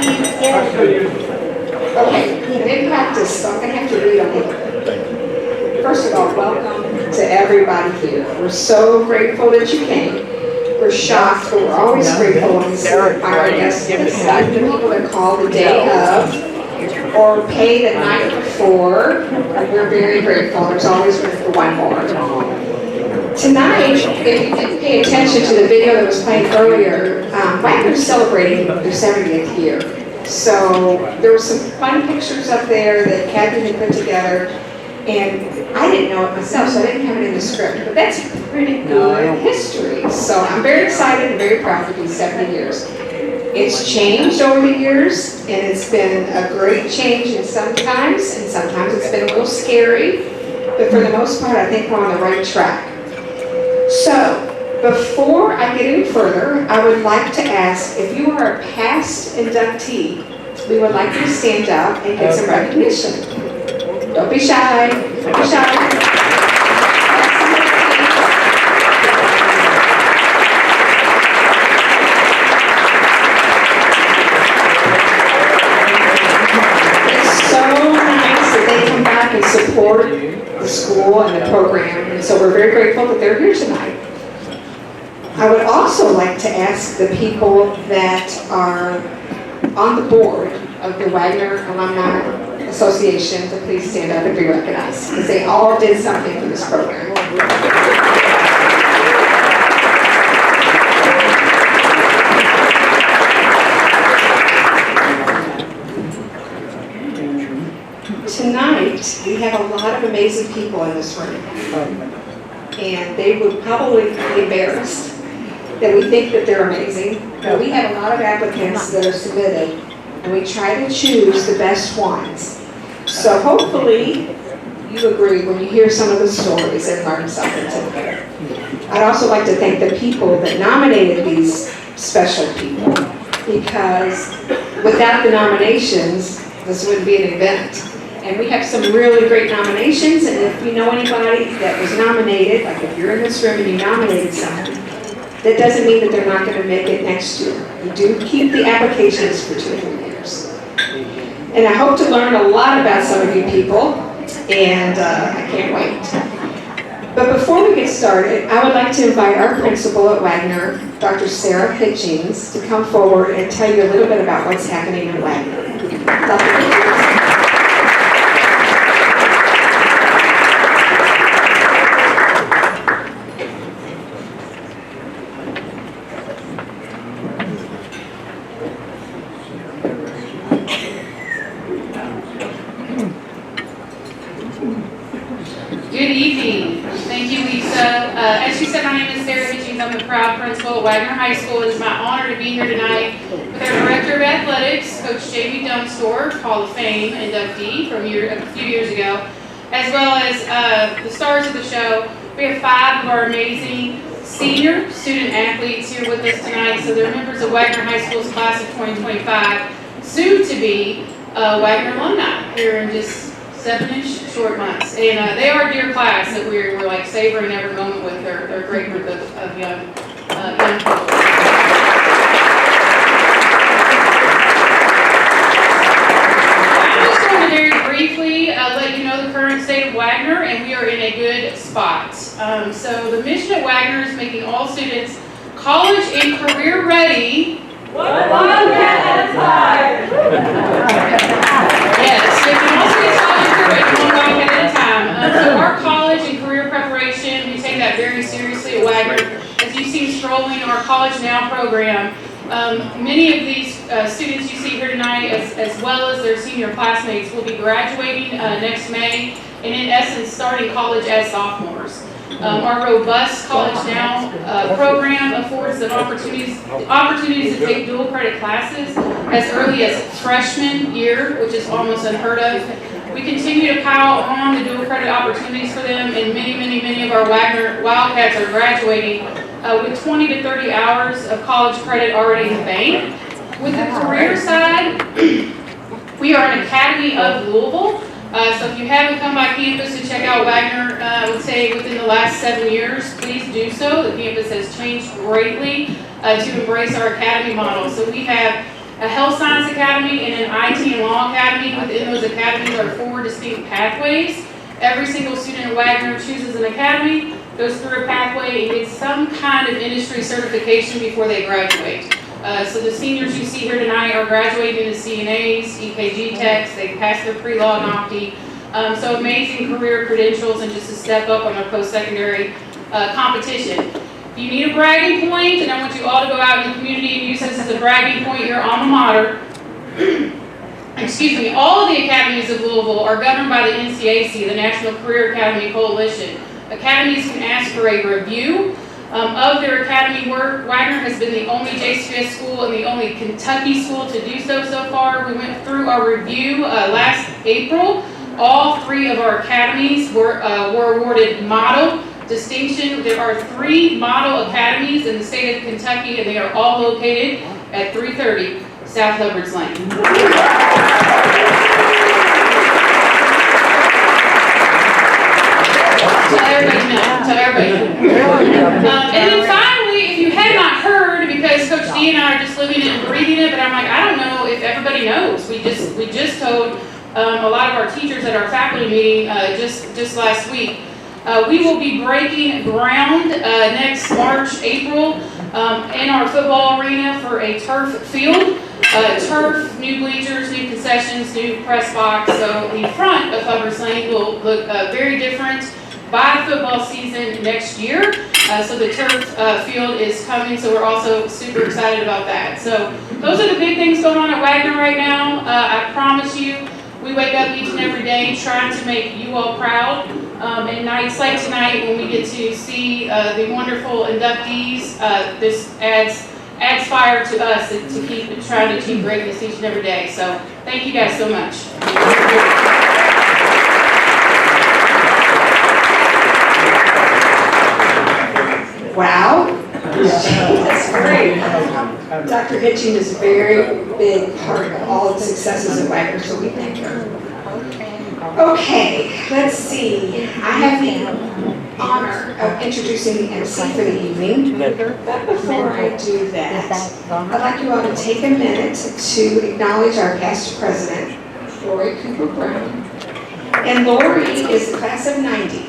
Okay, in practice, so I'm going to have to read a little. First of all, welcome to everybody here. We're so grateful that you came. We're shocked, but we're always grateful when we see our guests, especially the people that call the day of or pay the night before. We're very grateful. There's always room for one more. Tonight, if you didn't pay attention to the video that was playing earlier, Waggener's celebrating their 70th year. So there were some fun pictures up there that Kathy had put together, and I didn't know it myself, so I didn't have it in the script, but that's pretty good history. So I'm very excited and very proud to be 70 years. It's changed over the years, and it's been a great change and sometimes it's been a little scary, but for the most part, I think we're on the right track. So, before I get any further, I would like to ask if you are a past inductee, we would like you to stand up and get some recognition. Don't be shy. Don't be shy. It's so nice that they come back and support the school and the program, and so we're very grateful that they're here tonight. I would also like to ask the people that are on the board of the Waggener Alumni Association to please stand up and be recognized, because they all did something for this program. Tonight, we have a lot of amazing people in this room, and they would probably be embarrassed that we think that they're amazing, but we have a lot of applicants that are submitted, and we try to choose the best ones. So hopefully, you agree when you hear some of the stories and learn something today. I'd also like to thank the people that nominated these special people, because without the nominations, this wouldn't be an event. And we have some really great nominations, and if you know anybody that was nominated, like if you're in this room and you nominated someone, that doesn't mean that they're not going to make it next year. We do keep the applications for 2 or 3 years. And I hope to learn a lot about some of you people, and I can't wait. But before we get started, I would like to invite our principal at Waggener, Dr. Sarah Hitchings, to come forward and tell you a little bit about what's happening at Waggener. Dr. Hitchings. Good evening. Thank you, Lisa. As she said, my name is Sarah Hitchings. I'm the proud principal at Waggener High School. It is my honor to be here tonight with our Director of Athletics, Coach J.B. Dunstor, Hall of Fame inductee from a few years ago, as well as the stars of the show. We have 5 of our amazing senior student athletes here with us tonight. So they're members of Waggener High School's class of 2025, soon to be Waggener alumni here in just 7-ish short months. And they are a dear class that we're like savoring every moment with. They're a great group of young people. I'm just going to very briefly let you know the current state of Waggener, and we are in a good spot. So the mission at Waggener is making all students college and career ready. Wildcat inside! Yes, they can also get college and career ready, one Wildcat at a time. So our college and career preparation, we take that very seriously at Waggener. As you see strolling our College Now program, many of these students you see here tonight, as well as their senior classmates, will be graduating next May, and in essence starting college as sophomores. Our robust College Now program affords them opportunities to take dual credit classes as early as freshman year, which is almost unheard of. We continue to pile on the dual credit opportunities for them, and many of our Waggener Wildcats are graduating with 20 to 30 hours of college credit already in the bank. With the career side, we are an academy of Louisville. So if you haven't come by campus to check out Waggener, I would say within the last 7 years, please do so. The campus has changed greatly to embrace our academy model. So we have a health science academy, and an IT and law academy. Within those academies are 4 distinct pathways. Every single student at Waggener chooses an academy, goes through a pathway, and gets some kind of industry certification before they graduate. So the seniors you see here tonight are graduating into CNAs, EKG techs, they passed their pre-law and Inductee. So amazing career credentials and just a step up on their post-secondary competition. If you need a bragging point, and I want you all to go out in the community and use this as a bragging point, your alma mater, excuse me, all of the academies of Louisville are governed by the NCAC, the National Career Academy Coalition. Academies can ask for a review of their academy work. Waggener has been the only JCS school and the only Kentucky school to do so far. We went through our review last April. All 3 of our academies were awarded model distinction. There are 3 model academies in the state of Kentucky, and they are all located at 330 South Hubbard's Lane. Tell everybody know. And then finally, if you had not heard, because Coach D and I are just living it and breathing it, but I'm like, I don't know if everybody knows. We just told a lot of our teachers at our faculty meeting just last week. We will be breaking ground next March, April in our football arena for a turf field. Turf, new bleachers, new concessions, new press box. So the front of Hubbard's Lane will look very different by football season next year. So the turf field is coming, so we're also super excited about that. So those are the big things going on at Waggener right now. I promise you, we wake up each and every day trying to make you all proud. And nights like tonight, when we get to see the wonderful inductees, this adds fire to us to keep trying to achieve greatness each and every day. So thank you guys so much. Wow. That's great. Dr. Hitching is a very big part of all the successes of Waggener, so we thank her. Okay, let's see. I have the honor of introducing the MC for the evening. But before I do that, I'd like you all to take a minute to acknowledge our past president, Lori Cooper Brown. And Lori is the class of '90.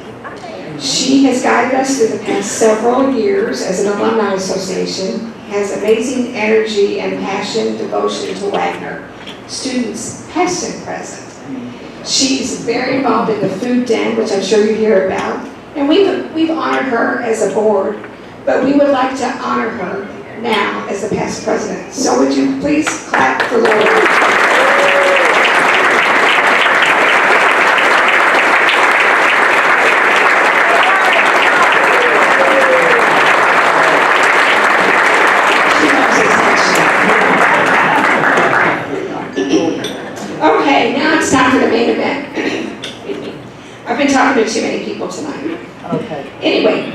She has guided us through the past several years as an alumni association, has amazing energy and passion, devotion to Waggener, students past and present. She's very involved in the food den, which I'm sure you hear about, and we've honored her as a board, but we would like to honor her now as the past president. So would you please clap for Lori? Okay, now it's time for the main event. I've been talking to too many people tonight. Okay. Anyway,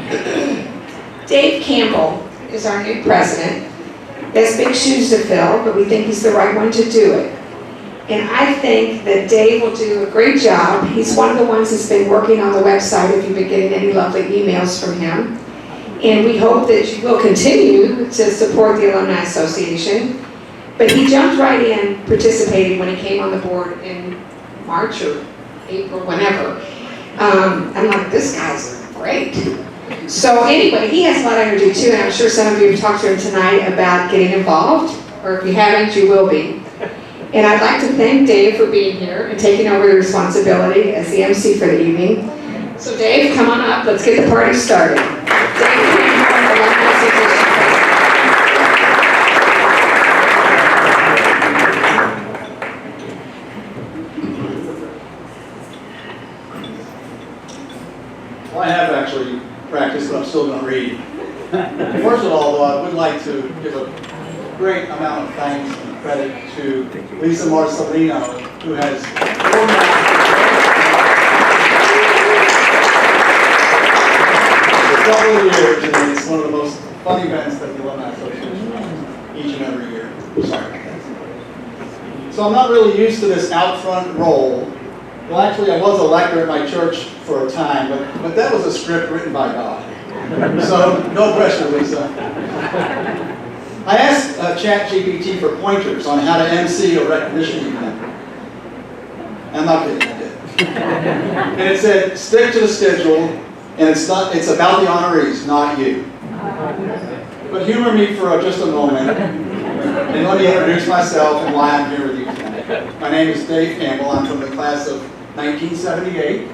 Dave Campbell is our new president. He has big shoes to fill, but we think he's the right one to do it. And I think that Dave will do a great job. He's one of the ones that's been working on the website, if you've been getting any lovely emails from him. And we hope that you will continue to support the Alumni Association. But he jumped right in, participating when he came on the board in March or April, whenever. I'm like, this guy's great. So anyway, he has a lot of energy too, and I'm sure some of you have talked to him tonight about getting involved, or if you haven't, you will be. And I'd like to thank Dave for being here and taking over the responsibility as the MC for the evening. So Dave, come on up, let's get the party started. Dave Campbell, Alumni Association President. Well, I have actually practiced, but I'm still going to read. First of all, though, I would like to give a great amount of thanks and credit to Lisa Marcelino, who has for a couple of years, and it's one of the most fun events that the Alumni Association runs each and every year. Sorry. So I'm not really used to this out front role. Well, actually, I was a lector at my church for a time, but that was a script written by God. So, no pressure, Lisa. I asked ChatGPT for pointers on how to MC a recognition event. I'm not kidding, I did. And it said, stick to the schedule, and it's about the honorees, not you. But humor me for just a moment, and let me introduce myself and why I'm here with you tonight. My name is Dave Campbell. I'm from the class of 1978.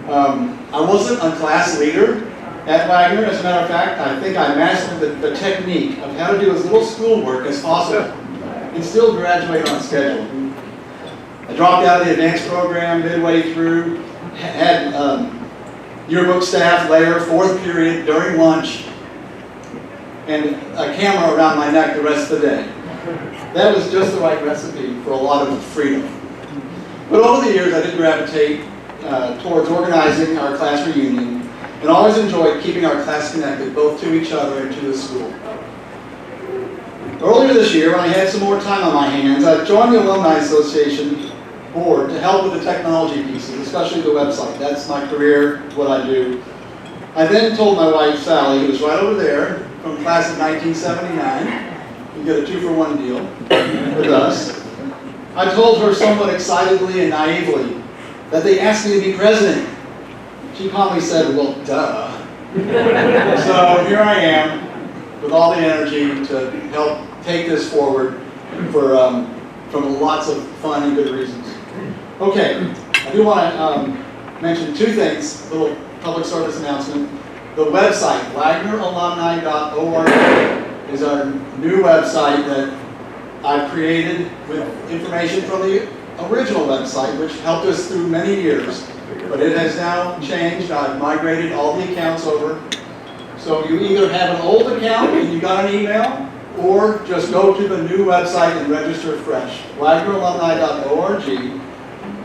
I wasn't a class leader at Waggener. As a matter of fact, I think I mastered the technique of how to do as little schoolwork as possible and still graduate on schedule. I dropped out of the advanced program midway through, had yearbook staff later, fourth period, during lunch, and a camera around my neck the rest of the day. That was just the right recipe for a lot of freedom. But over the years, I did gravitate towards organizing our class reunion and always enjoyed keeping our class connected both to each other and to the school. Earlier this year, when I had some more time on my hands, I joined the Alumni Association board to help with the technology pieces, especially the website. That's my career, what I do. I then told my wife, Sally, who was right over there, from class of 1979, you get a 2-for-1 deal with us. I told her somewhat excitedly and naively that they asked me to be president. She calmly said, well, duh. So here I am with all the energy to help take this forward for lots of fun and good reasons. Okay, I do want to mention two things, a little public service announcement. The website, wagneralumni.org, is our new website that I've created with information from the original website, which helped us through many years. But it has now changed. I've migrated all the accounts over. So you either have an old account and you got an email, or just go to the new website and register fresh. wagneralumni.org.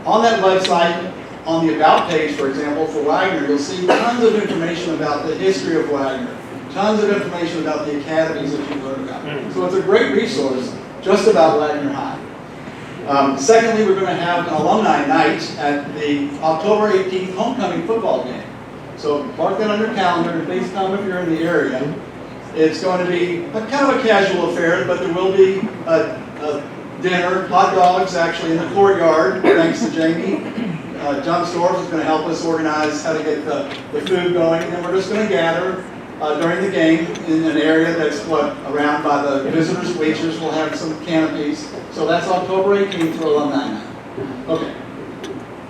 On that website, on the About page, for example, for Waggener, you'll see tons of information about the history of Waggener, tons of information about the academies that you've learned about. So it's a great resource just about Waggener High. Secondly, we're going to have an alumni night at the October 18th homecoming football game. So mark that on your calendar and please come if you're in the area. It's going to be kind of a casual affair, but there will be a dinner, hot dogs actually in the courtyard, thanks to Jamie. Jumpstorf is going to help us organize how to get the food going, and we're just going to gather during the game in an area that's around by the visitors' bleachers. We'll have some canopies. So that's October 18th for alumni night. Okay.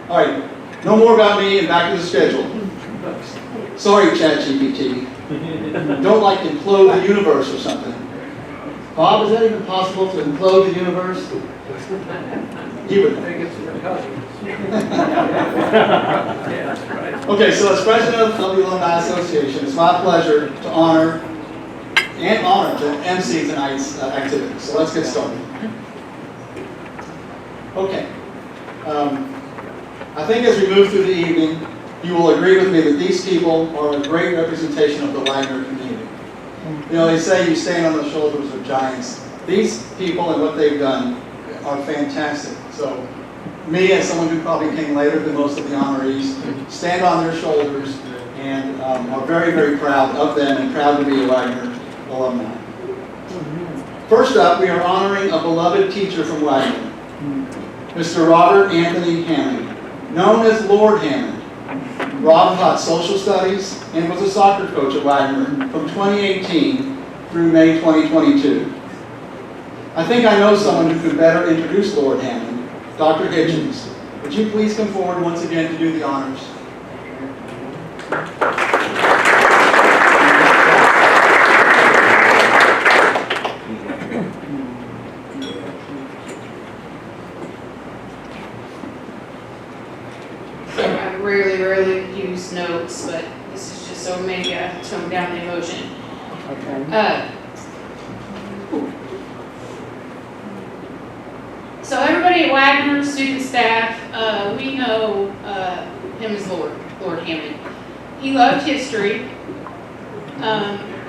All right. No more about me and back to the schedule. Sorry, ChatGPT. Don't like implode the universe or something. Bob, is that even possible to implode the universe? He would think it's your cousin. Okay, so as president of the Alumni Association, it's my pleasure to honor to MC tonight's activity. So let's get started. Okay. I think as we move through the evening, you will agree with me that these people are a great representation of the Waggener community. You know, they say you stand on the shoulders of giants. These people and what they've done are fantastic. So me, as someone who probably came later than most of the honorees, stand on their shoulders and are very, very proud of them and proud to be a Waggener alumni. First up, we are honoring a beloved teacher from Waggener, Mr. Robert Anthony Hammond, known as Lord Hammond. Rob taught social studies and was a soccer coach at Waggener from 2018 through May 2022. I think I know someone who could better introduce Lord Hammond, Dr. Hitchens. Would you please come forward once again to do the honors? I rarely use notes, but this is just so maybe I tone down the emotion. Okay. So everybody at Waggener, student staff, we know him as Lord Hammond. He loved history.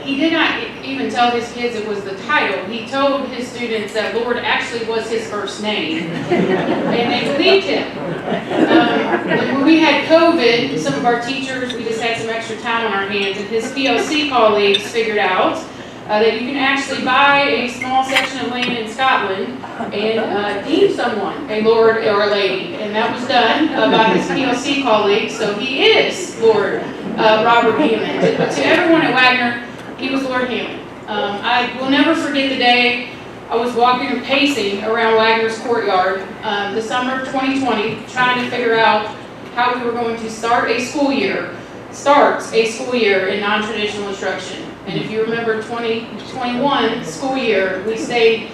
He did not even tell his kids it was the title. He told his students that Lord actually was his first name, and they believed him. And when we had COVID, some of our teachers, we just had some extra time on our hands, and his PLC colleagues figured out that you can actually buy a small section of land in Scotland and deem someone a lord or a lady. And that was done by his PLC colleague, so he is Lord Robert Hammond. But to everyone at Waggener, he was Lord Hammond. I will never forget the day I was walking and pacing around Waggener's courtyard the summer of 2020, trying to figure out how we were going to start a school year in non-traditional instruction. And if you remember 2021 school year, we stayed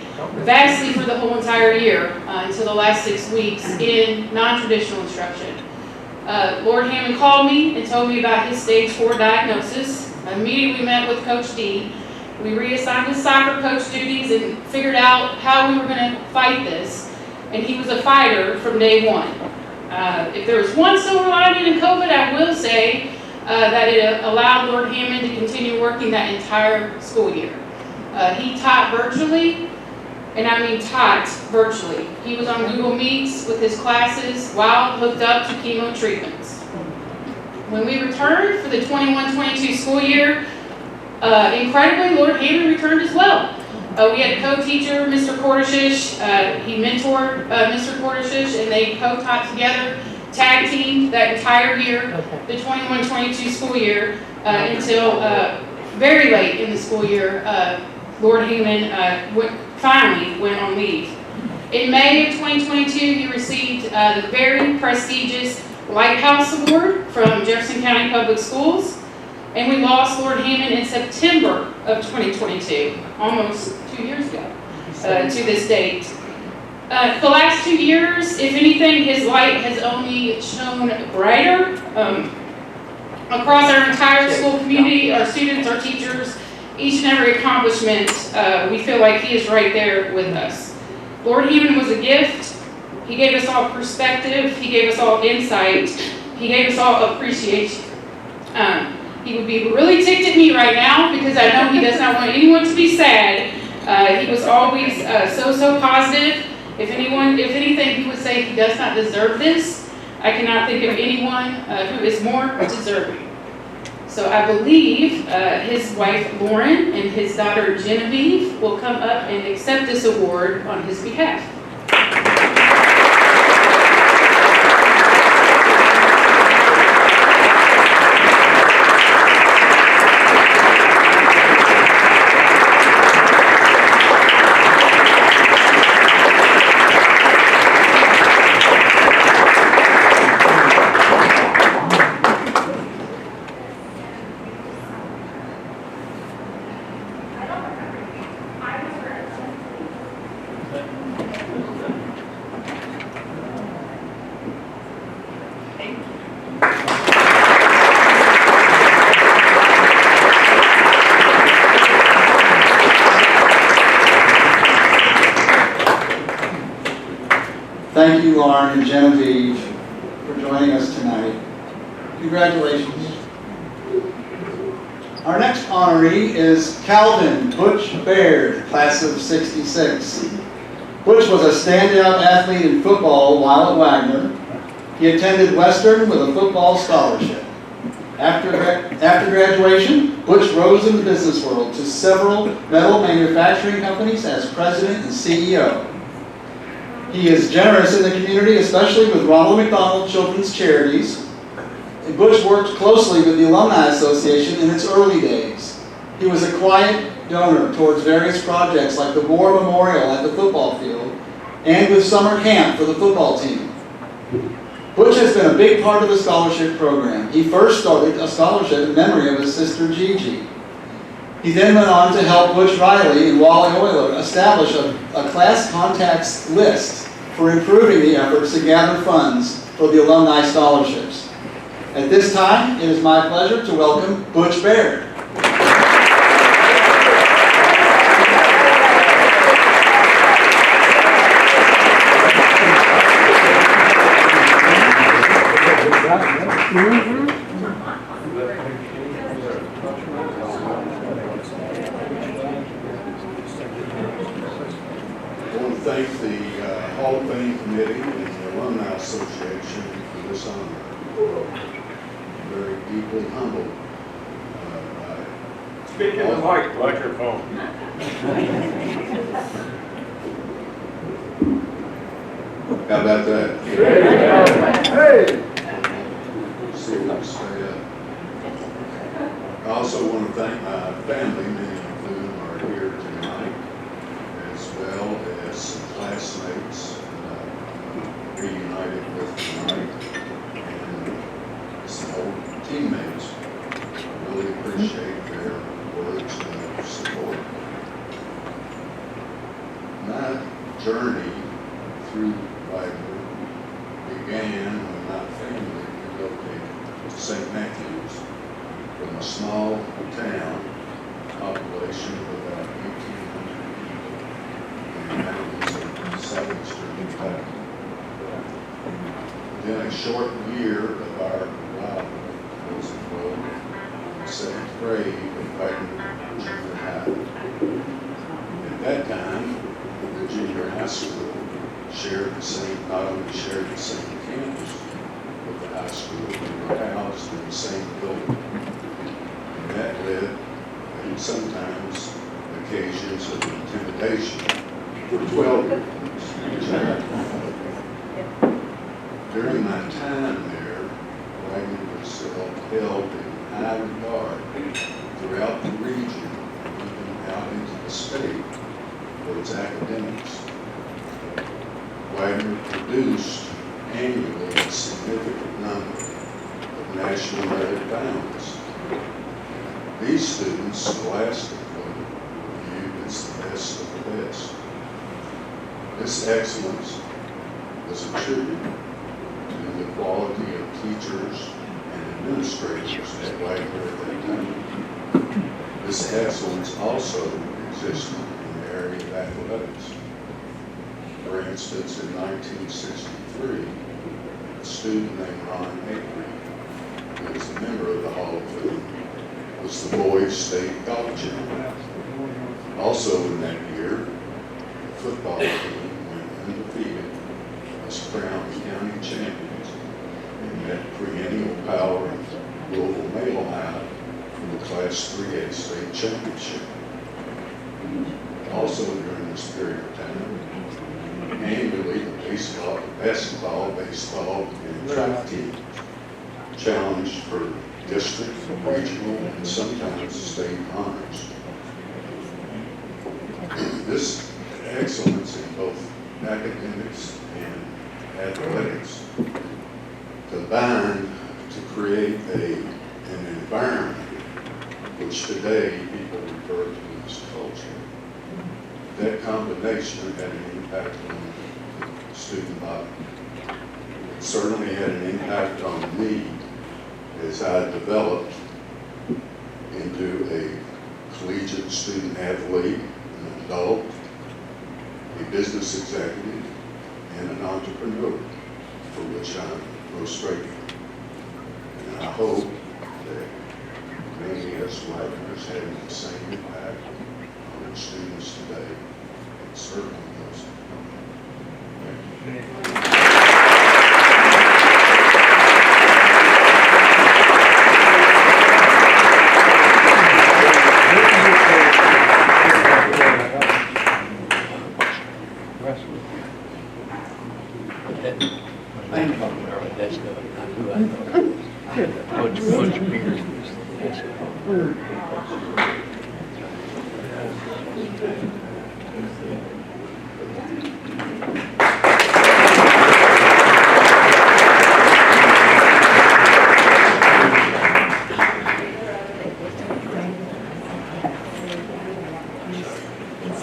vastly for the whole entire year until the last 6 weeks in non-traditional instruction. Lord Hammond called me and told me about his stage 4 diagnosis. I immediately met with Coach D. We reassigned his soccer coach duties and figured out how we were going to fight this. And he was a fighter from day one. If there was one silver lining in COVID, I will say that it allowed Lord Hammond to continue working that entire school year. He taught virtually, and I mean taught virtually. He was on Google Meets with his classes while hooked up to chemo treatments. When we returned for the 21-22 school year, incredibly, Lord Hammond returned as well. We had a co-teacher, Mr. Cortishish. He mentored Mr. Cortishish, and they co-taught together, tag teamed that entire year, the 21-22 school year, until very late in the school year. Lord Hammond finally went on leave. In May of 2022, he received the very prestigious Lighthouse Award from Jefferson County Public Schools. And we lost Lord Hammond in September of 2022, almost 2 years ago, to this date. The last 2 years, if anything, his light has only shone brighter across our entire school community, our students, our teachers, each and every accomplishment. We feel like he is right there with us. Lord Hammond was a gift. He gave us all perspective. He gave us all insight. He gave us all appreciation. He would be really ticked at me right now because I know he does not want anyone to be sad. He was always so positive. If anything, he would say he does not deserve this. I cannot think of anyone who is more deserving. So I believe his wife Lauren and his daughter Genevieve will come up and accept this award on his behalf. Thank you, Lauren and Genevieve, for joining us tonight. Congratulations. Our next honoree is Calvin Butch Baird, class of '66. Butch was a standout athlete in football while at Waggener. He attended Western with a football scholarship. After graduation, Butch rose in the business world to several metal manufacturing companies as president and CEO. He is generous in the community, especially with Ronald McDonald Children's Charities. And Butch worked closely with the Alumni Association in its early days. He was a quiet donor towards various projects like the War Memorial at the football field and with summer camp for the football team. Butch has been a big part of the scholarship program. He first started a scholarship in memory of his sister Gigi. He then went on to help Butch Riley and Wally Euler establish a class contacts list for improving the efforts to gather funds for the alumni scholarships. At this time, it is my pleasure to welcome Butch Baird. Thank the Hall of Fame Committee and the Alumni Association for this honor. Very deeply humbled by Speak in the mic, microphone. How about that? Hey! See if I can stay up. I also want to thank my family, many of whom are here tonight, as well as some classmates reunited with tonight, and some old teammates. Really appreciate their words of support. My journey through Waggener began when my family relocated to St. Matthews from a small town population of about 1,800 people in the mountains of southeastern Kentucky. Within a short year of our arrival, I was enrolled in the 7th grade at Waggener Junior High. At that time, the junior high school not only shared the same campus with the high school, we were housed in the same building. And that led, and sometimes, occasions of intimidation for 12-year-olds. During my time there, Waggener was held in high regard throughout the region and even out into the state for its academics. Waggener produced annually a significant number of national merit finalists. These students scholastically were viewed as the best of the best. This excellence was attributed to the quality of teachers and administrators at Waggener at that time. This excellence also existed in the area of athletics. For instance, in 1963, a student named Ron Avery, who was a member of the Hall of Fame, was the boys' state golf champion. Also in that year, the football team went undefeated as crowned county champions in that perennial power of Louisville Male High for the Class 3A state championship. Also during this period of time, annually, the basketball, baseball, and track teams challenged for district, regional, and sometimes state honors. This excellence in both academics and athletics combined to create an environment which today people refer to as culture. That combination had an impact on the student body. It certainly had an impact on me as I developed into a collegiate student athlete, an adult, a business executive, and an entrepreneur, for which I'm most grateful. And I hope that many as Waggener's having the same impact on their students today, and certainly those to come. Thank you.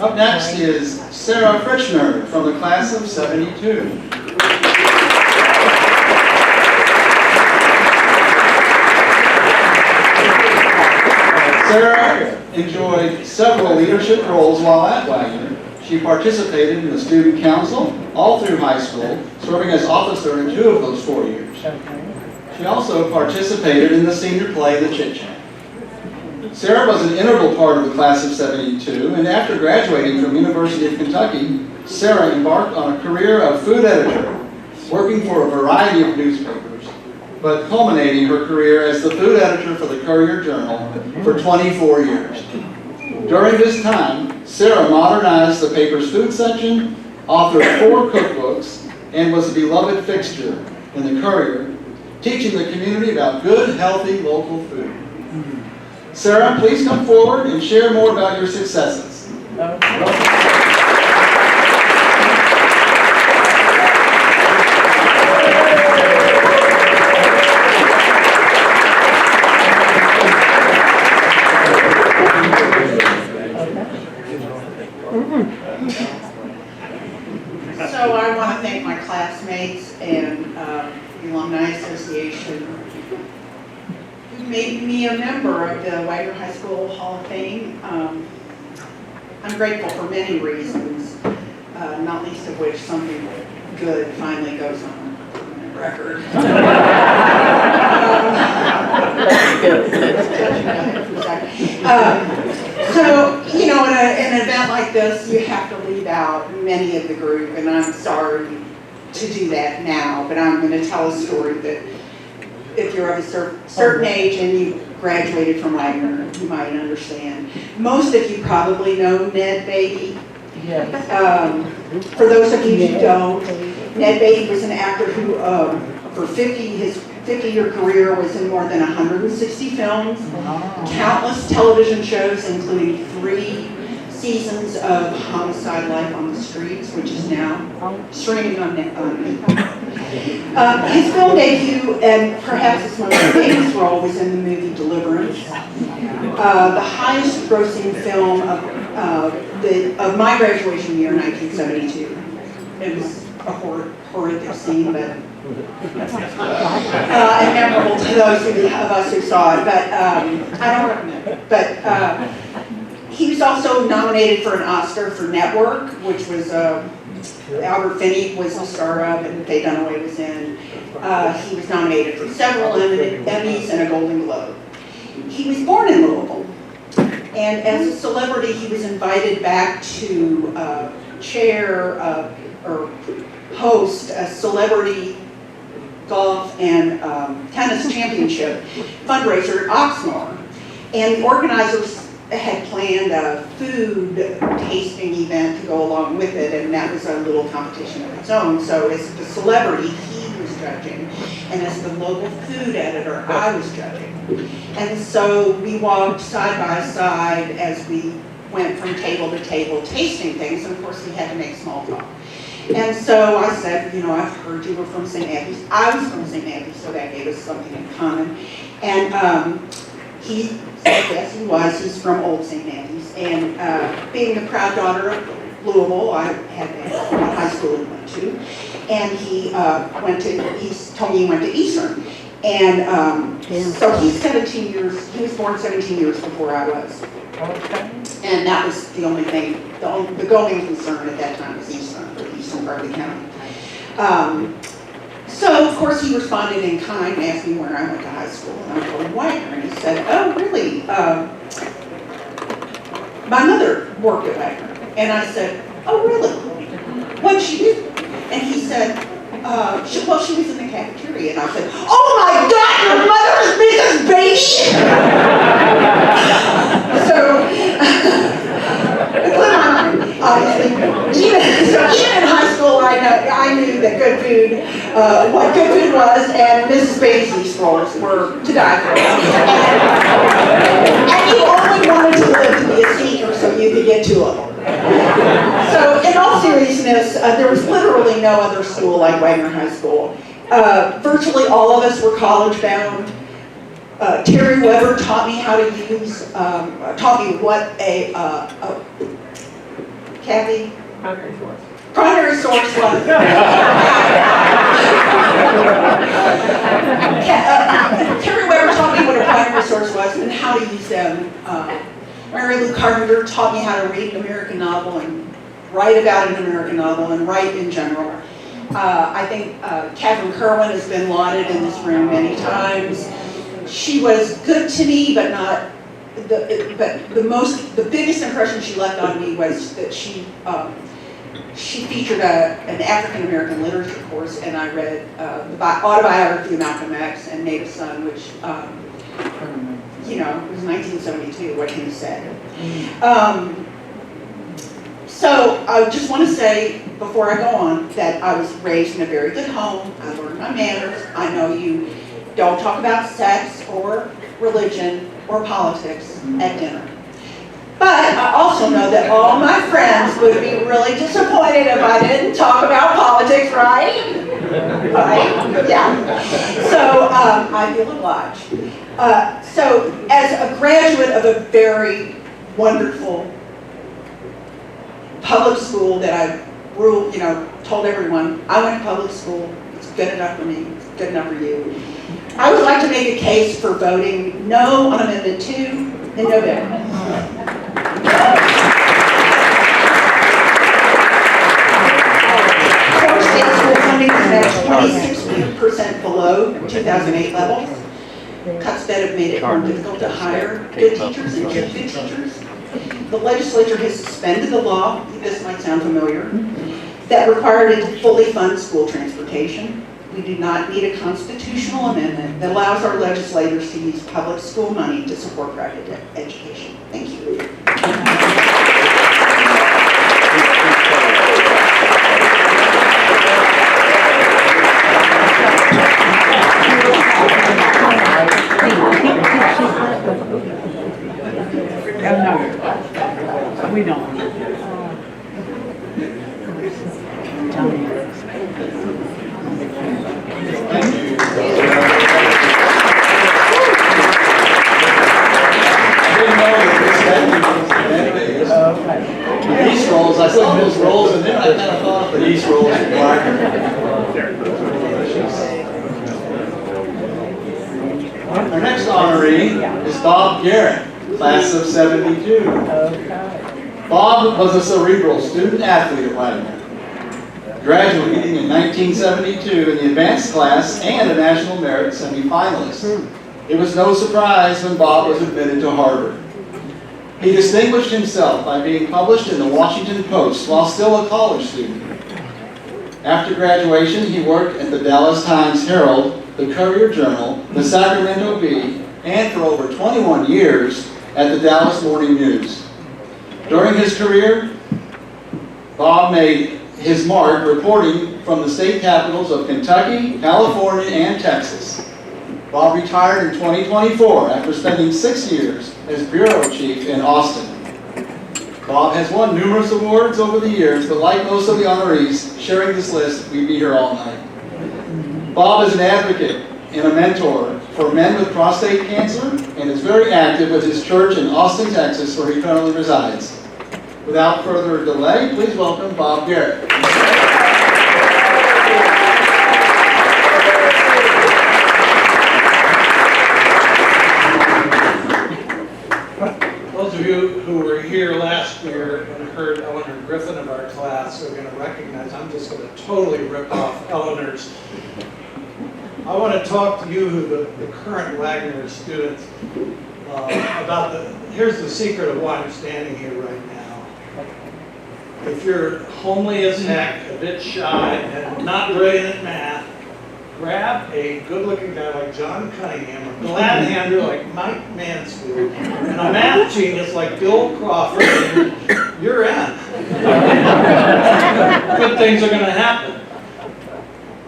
Up next is Sarah Frischner from the class of '72. Sarah enjoyed several leadership roles while at Waggener. She participated in the student council all through high school, serving as officer in 2 of those 4 years. She also participated in the senior play, The Chit Chat. Sarah was an integral part of the class of '72, and after graduating from University of Kentucky, Sarah embarked on a career of food editor, working for a variety of newspapers. but culminating her career as the food editor for the Courier-Journal for 24 years. During this time, Sarah modernized the paper's food section, authored 4 cookbooks, and was a beloved fixture in the Courier, teaching the community about good, healthy, local food. Sarah, please come forward and share more about your successes. So I want to thank my classmates and the Alumni Association who made me a member of the Waggener High School Hall of Fame. I'm grateful for many reasons, not least of which something good finally goes on the record. So, you know, in an event like this, you have to leave out many of the group, and I'm sorry to do that now, but I'm going to tell a story that if you're of a certain age and you graduated from Waggener, you might understand. Most of you probably know Ned Beatty. For those of you who don't, Ned Beatty was an actor who, for his 50-year career, was in more than 160 films, countless television shows, including 3 seasons of Homicide: Life on the Streets, which is now streaming on Netflix. His film debut, and perhaps his most famous role, was in the movie Deliverance, the highest grossing film of my graduation year, 1972. It was a horrific scene, but and memorable to those of us who saw it, but I don't recommend it. But he was also nominated for an Oscar for Network, which was Albert Finney was the star of, and Faye Dunaway was in. He was nominated for several Emmys and a Golden Globe. He was born in Louisville, and as a celebrity, he was invited back to chair or host a celebrity golf and tennis championship fundraiser at Oxmoor. And the organizers had planned a food tasting event to go along with it, and that was a little competition of its own. So as the celebrity, he was judging, and as the local food editor, I was judging. And so we walked side by side as we went from table to table tasting things, and of course we had to make small talk. And so I said, you know, I've heard you were from St. Matthew's. I was from St. Matthew's, so that gave us something in common. And he said, yes, he was. He's from Old St. Matthew's. And being the proud daughter of Louisville, I had what high school he went to. And he told me he went to Eastern. And so he's 17 years, he was born 17 years before I was. And that was the only thing, the going concern at that time was Eastern part of the county. So of course he responded in kind and asked me where I went to high school, and I told him Waggener, and he said, oh really, my mother worked at Waggener. And I said, oh really, what did she do? And he said, she was in the cafeteria. And I said, oh my God, your mother's Mrs. Beatty! So, it blew my mind, obviously. Even in high school, I knew that good food, what good food was, and Mrs. Beatty's rolls were to die for. And you only wanted to live to be a senior so you could get 2 of them. So, in all seriousness, there was literally no other school like Waggener High School. Virtually all of us were college-bound. Terry Weber taught me how to use, taught me what a Kathy? Primary source was. Terry Weber taught me what a primary source was and how to use them. Mary Lou Carpenter taught me how to read an American novel and write about an American novel and write in general. I think Catherine Kerwin has been lauded in this room many times. She was good to me, but not. The biggest impression she left on me was that she she featured an African-American literature course, and I read the autobiography of Malcolm X and Native Son, which, you know, it was 1972, what can you say? So I just want to say, before I go on, that I was raised in a very good home. I learned my manners. I know you don't talk about sex or religion or politics at dinner. But I also know that all my friends would be really disappointed if I didn't talk about politics, right? Right? Yeah. So I feel obliged. So as a graduate of a very wonderful public school that I ruled, you know, told everyone, I went to public school, it's good enough for me, it's good enough for you. I would like to make a case for voting no on Amendment 2 in November. Core state school funding is at 26% below 2008 levels. Cuts that have made it more difficult to hire good teachers and keep good teachers. The legislature has suspended the law, this might sound familiar, that required it to fully fund school transportation. We do not need a constitutional amendment that allows our legislators to use public school money to support private education. Thank you. No, we don't. These rolls, I saw those rolls, and then I kind of thought that these rolls were Waggener. Our next honoree is Bob Garrett, class of '72. Bob was a cerebral student athlete at Waggener, graduating in 1972 in the advanced class and a national merit semifinalist. It was no surprise when Bob was admitted to Harvard. He distinguished himself by being published in the Washington Post while still a college student. After graduation, he worked at the Dallas Times-Herald, the Courier-Journal, the Sacramento Bee, and for over 21 years at the Dallas Morning News. During his career, Bob made his mark reporting from the state capitals of Kentucky, California, and Texas. Bob retired in 2024 after spending 6 years as bureau chief in Austin. Bob has won numerous awards over the years, but like most of the honorees sharing this list, we'd be here all night. Bob is an advocate and a mentor for men with prostate cancer and is very active with his church in Austin, Texas, where he currently resides. Without further delay, please welcome Bob Garrett. Those of you who were here last year and heard Eleanor Griffin of our class are going to recognize I'm just going to totally rip off Eleanor's. I want to talk to you, the current Waggener students, about here's the secret of why I'm standing here right now. If you're homely as heck, a bit shy, and not brilliant at math, grab a good-looking guy like John Cunningham, a glad-hander like Mike Mansfield, and a math genius like Bill Crawford, and you're in. Good things are going to happen.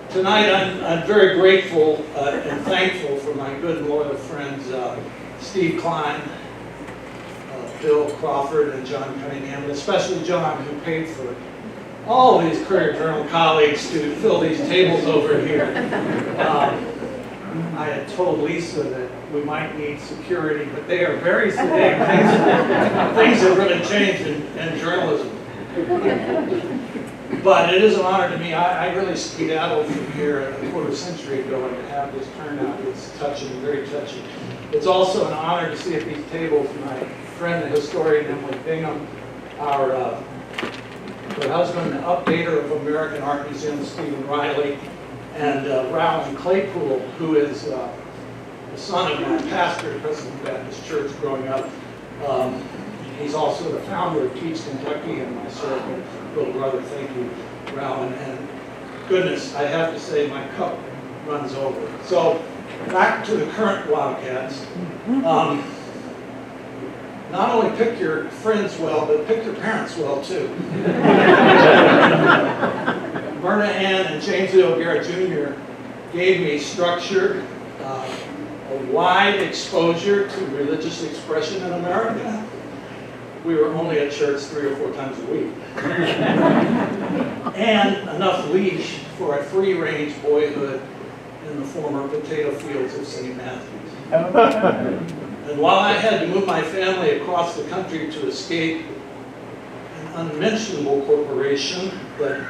Tonight, I'm very grateful and thankful for my good and loyal friends, Steve Klein, Bill Crawford, and John Cunningham, and especially John, who paid for all of these Courier-Journal colleagues to fill these tables over here. I had told Lisa that we might need security, but they are very sedate. Things have really changed in journalism. But it is an honor to me. I really skedaddled from here a quarter century ago, and to have this turnout is touching, very touching. It's also an honor to see at these tables my friend, the historian Emily Bingham, her husband, the updater of American Art Museum, Stephen Riley, and Rowan Claypool, who is the son of my pastor at Presbyterian Baptist Church growing up. He's also the founder of Teach Kentucky and my circle. little brother. Thank you, Rowan. And goodness, I have to say my cup runs over. So back to the current Wildcats. Not only pick your friends well, but pick your parents well too. Myrna Ann and James L. Garrett Jr. gave me structure, a wide exposure to religious expression in America. We were only at church 3 or 4 times a week. And enough leash for a free-range boyhood in the former potato fields of St. Matthews. And while I had to move my family across the country to escape an unmentionable corporation that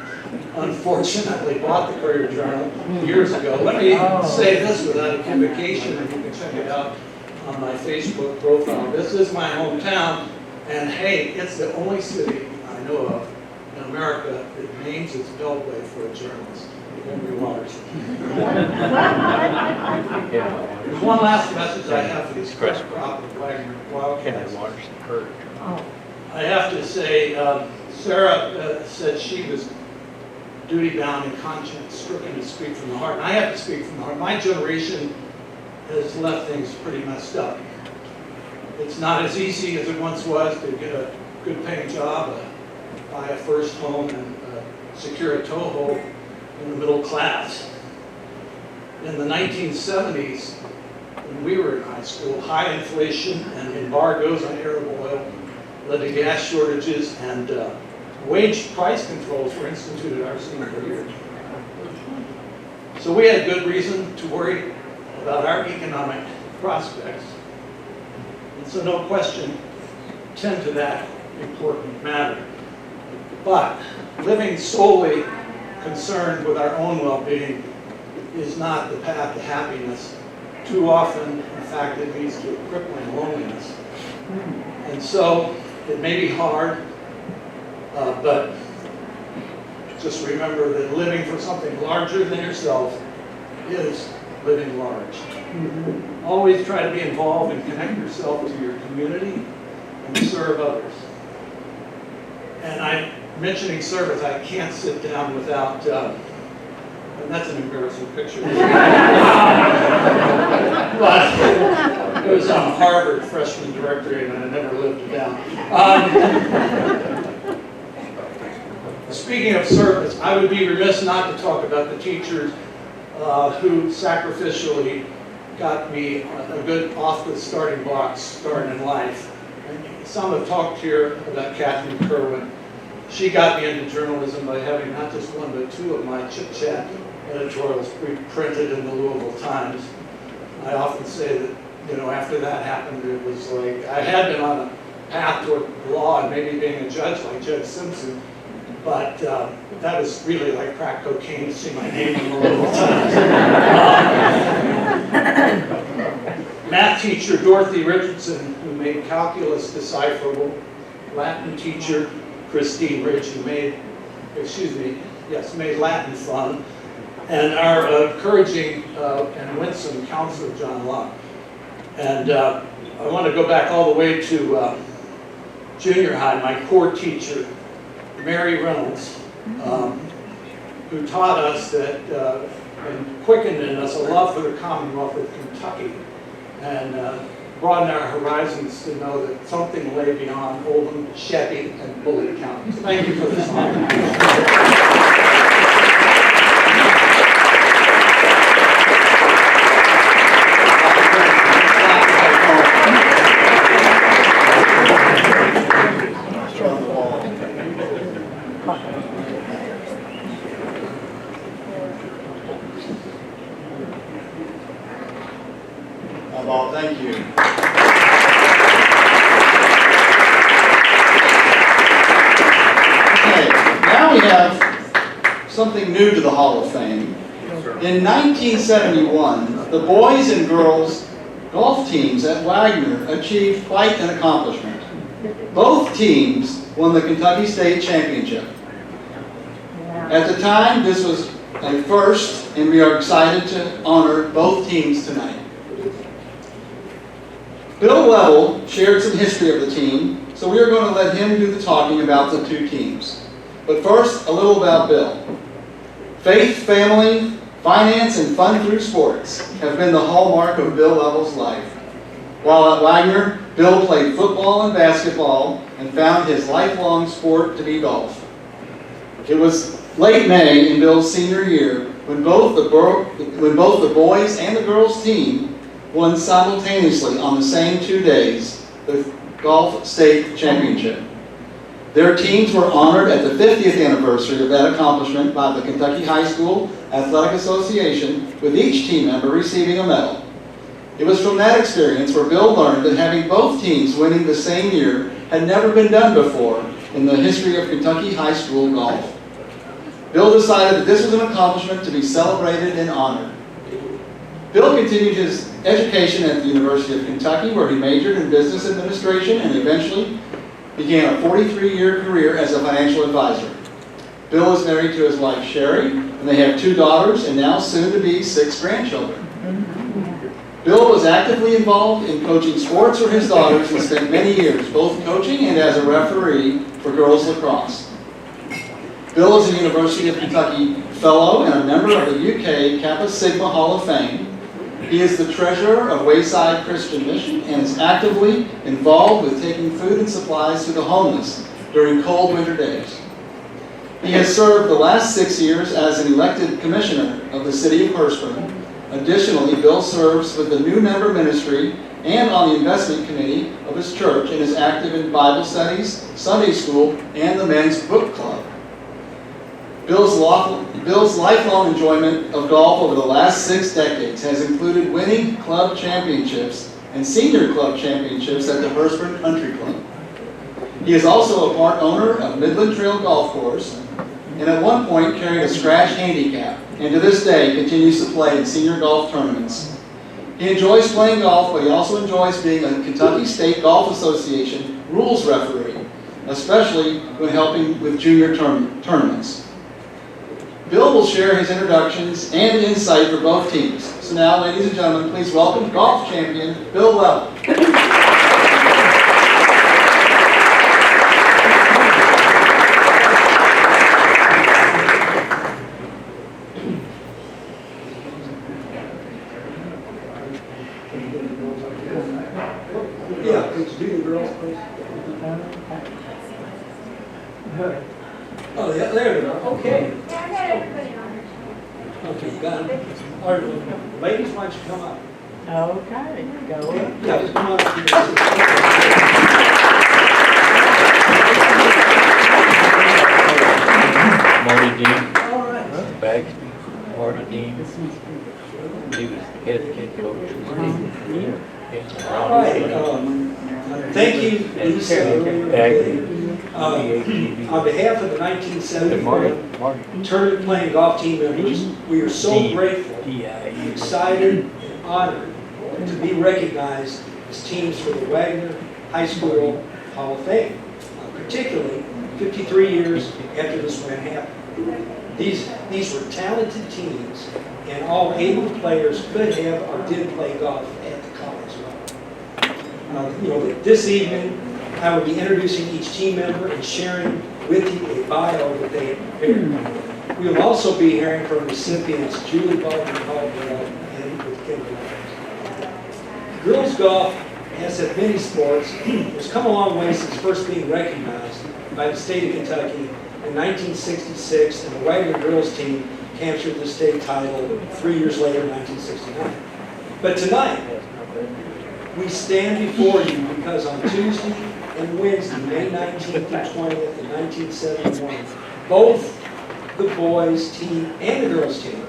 unfortunately bought the Courier-Journal years ago, let me say this without equivocation, and you can check it out on my Facebook profile. This is my hometown, and hey, it's the only city I know of in America that names its beltway for a journalist. Henry Waters. There's one last message I have for these crop of Waggener Wildcats. I have to say, Sarah said she was duty-bound and conscience-stricken to speak from the heart. And I have to speak from the heart. My generation has left things pretty messed up. It's not as easy as it once was to get a good-paying job, buy a first home, and secure a toehold in the middle class. In the 1970s, when we were in high school, high inflation and embargoes on Arab oil led to gas shortages, and wage price controls were instituted our senior year. So we had good reason to worry about our economic prospects. And so no question, tend to that important matter. But living solely concerned with our own well-being is not the path to happiness. Too often, in fact, it leads to a crippling loneliness. And so it may be hard, but just remember that living for something larger than yourself is living large. Always try to be involved and connect yourself to your community and serve others. And I'm mentioning service, I can't sit down without, and that's an embarrassing picture. But it was on Harvard freshman directory and I never lived it down. Speaking of service, I would be remiss not to talk about the teachers who sacrificially got me a good off the starting blocks start in life. And some have talked here about Catherine Kerwin. She got me into journalism by having not just one but 2 of my chit-chat editorials reprinted in the Louisville Times. I often say that, you know, after that happened, it was like, I had been on a path toward law and maybe being a judge like Judge Simpson, but that was really like crack cocaine to see my name in the Louisville Times. Math teacher Dorothy Richardson, who made calculus decipherable, Latin teacher Christine Ridge, who made Latin fun, and our encouraging and winsome counselor, John Locke. And I want to go back all the way to junior high, my core teacher, Mary Reynolds, who taught us that, and quickened in us a love for the Commonwealth of Kentucky, and broaden our horizons to know that something lay beyond Oldham, Sheppey, and Bullitt counties. Thank you for this honor. Thank you. Okay, now we have something new to the Hall of Fame. In 1971, the boys and girls golf teams at Waggener achieved quite an accomplishment. Both teams won the Kentucky State Championship. At the time, this was a first, and we are excited to honor both teams tonight. Bill Level shared some history of the team, so we are going to let him do the talking about the 2 teams. But first, a little about Bill. Faith, family, finance, and fun through sports have been the hallmark of Bill Lovell's life. While at Waggener, Bill played football and basketball and found his lifelong sport to be golf. It was late May in Bill's senior year when both the boys and the girls team won simultaneously on the same 2 days the golf state championship. Their teams were honored at the 50th anniversary of that accomplishment by the Kentucky High School Athletic Association, with each team member receiving a medal. It was from that experience where Bill learned that having both teams winning the same year had never been done before in the history of Kentucky high school golf. Bill decided that this was an accomplishment to be celebrated and honored. Bill continued his education at the University of Kentucky, where he majored in business administration and eventually began a 43-year career as a financial advisor. Bill is married to his wife Sherry, and they have 2 daughters and now soon to be 6 grandchildren. Bill was actively involved in coaching sports for his daughters and spent many years both coaching and as a referee for girls lacrosse. Bill is a University of Kentucky Fellow and a member of the UK Kappa Sigma Hall of Fame. He is the treasurer of Wayside Christian Mission and is actively involved with taking food and supplies to the homeless during cold winter days. He has served the last 6 years as an elected commissioner of the city of Hurstburn. Additionally, Bill serves with the new member ministry and on the investment committee of his church and is active in Bible studies, Sunday school, and the men's book club. Bill's lifelong enjoyment of golf over the last 6 decades has included winning club championships and senior club championships at the Hurstburn Country Club. He is also a part owner of Midland Trail Golf Course and at one point carried a scratch handicap and to this day continues to play in senior golf tournaments. He enjoys playing golf, but he also enjoys being a Kentucky State Golf Association rules referee, especially when helping with junior tournaments. Bill will share his introductions and insight for both teams. So now, ladies and gentlemen, please welcome golf champion Bill Lovell. Yeah, could you do the girls, please? Oh, yeah, there we go, okay. Okay, you got it. All right, ladies, why don't you come up? Okay, go. Yeah, just come on up here. Marty Dean, All right. Bagsby, Marty Dean. He was head coach. All right, thank you, Lisa. On behalf of the 1971 tournament playing golf team members, we are so grateful, excited, and honored to be recognized as teams for the Waggener High School Hall of Fame, particularly 53 years after this win happened. These were talented teams, and all able players could have or did play golf at the college level. This evening, I will be introducing each team member and sharing with you a bio that they have prepared. We will also be hearing from recipients Julie Baldwin Caldwell and with Kimberly. Girls golf, as have many sports, has come a long way since first being recognized by the state of Kentucky in 1966, and the Waggener girls team captured the state title 3 years later in 1969. But tonight, we stand before you because on Tuesday and Wednesday, May 19th through 20th in 1971, both the boys team and the girls team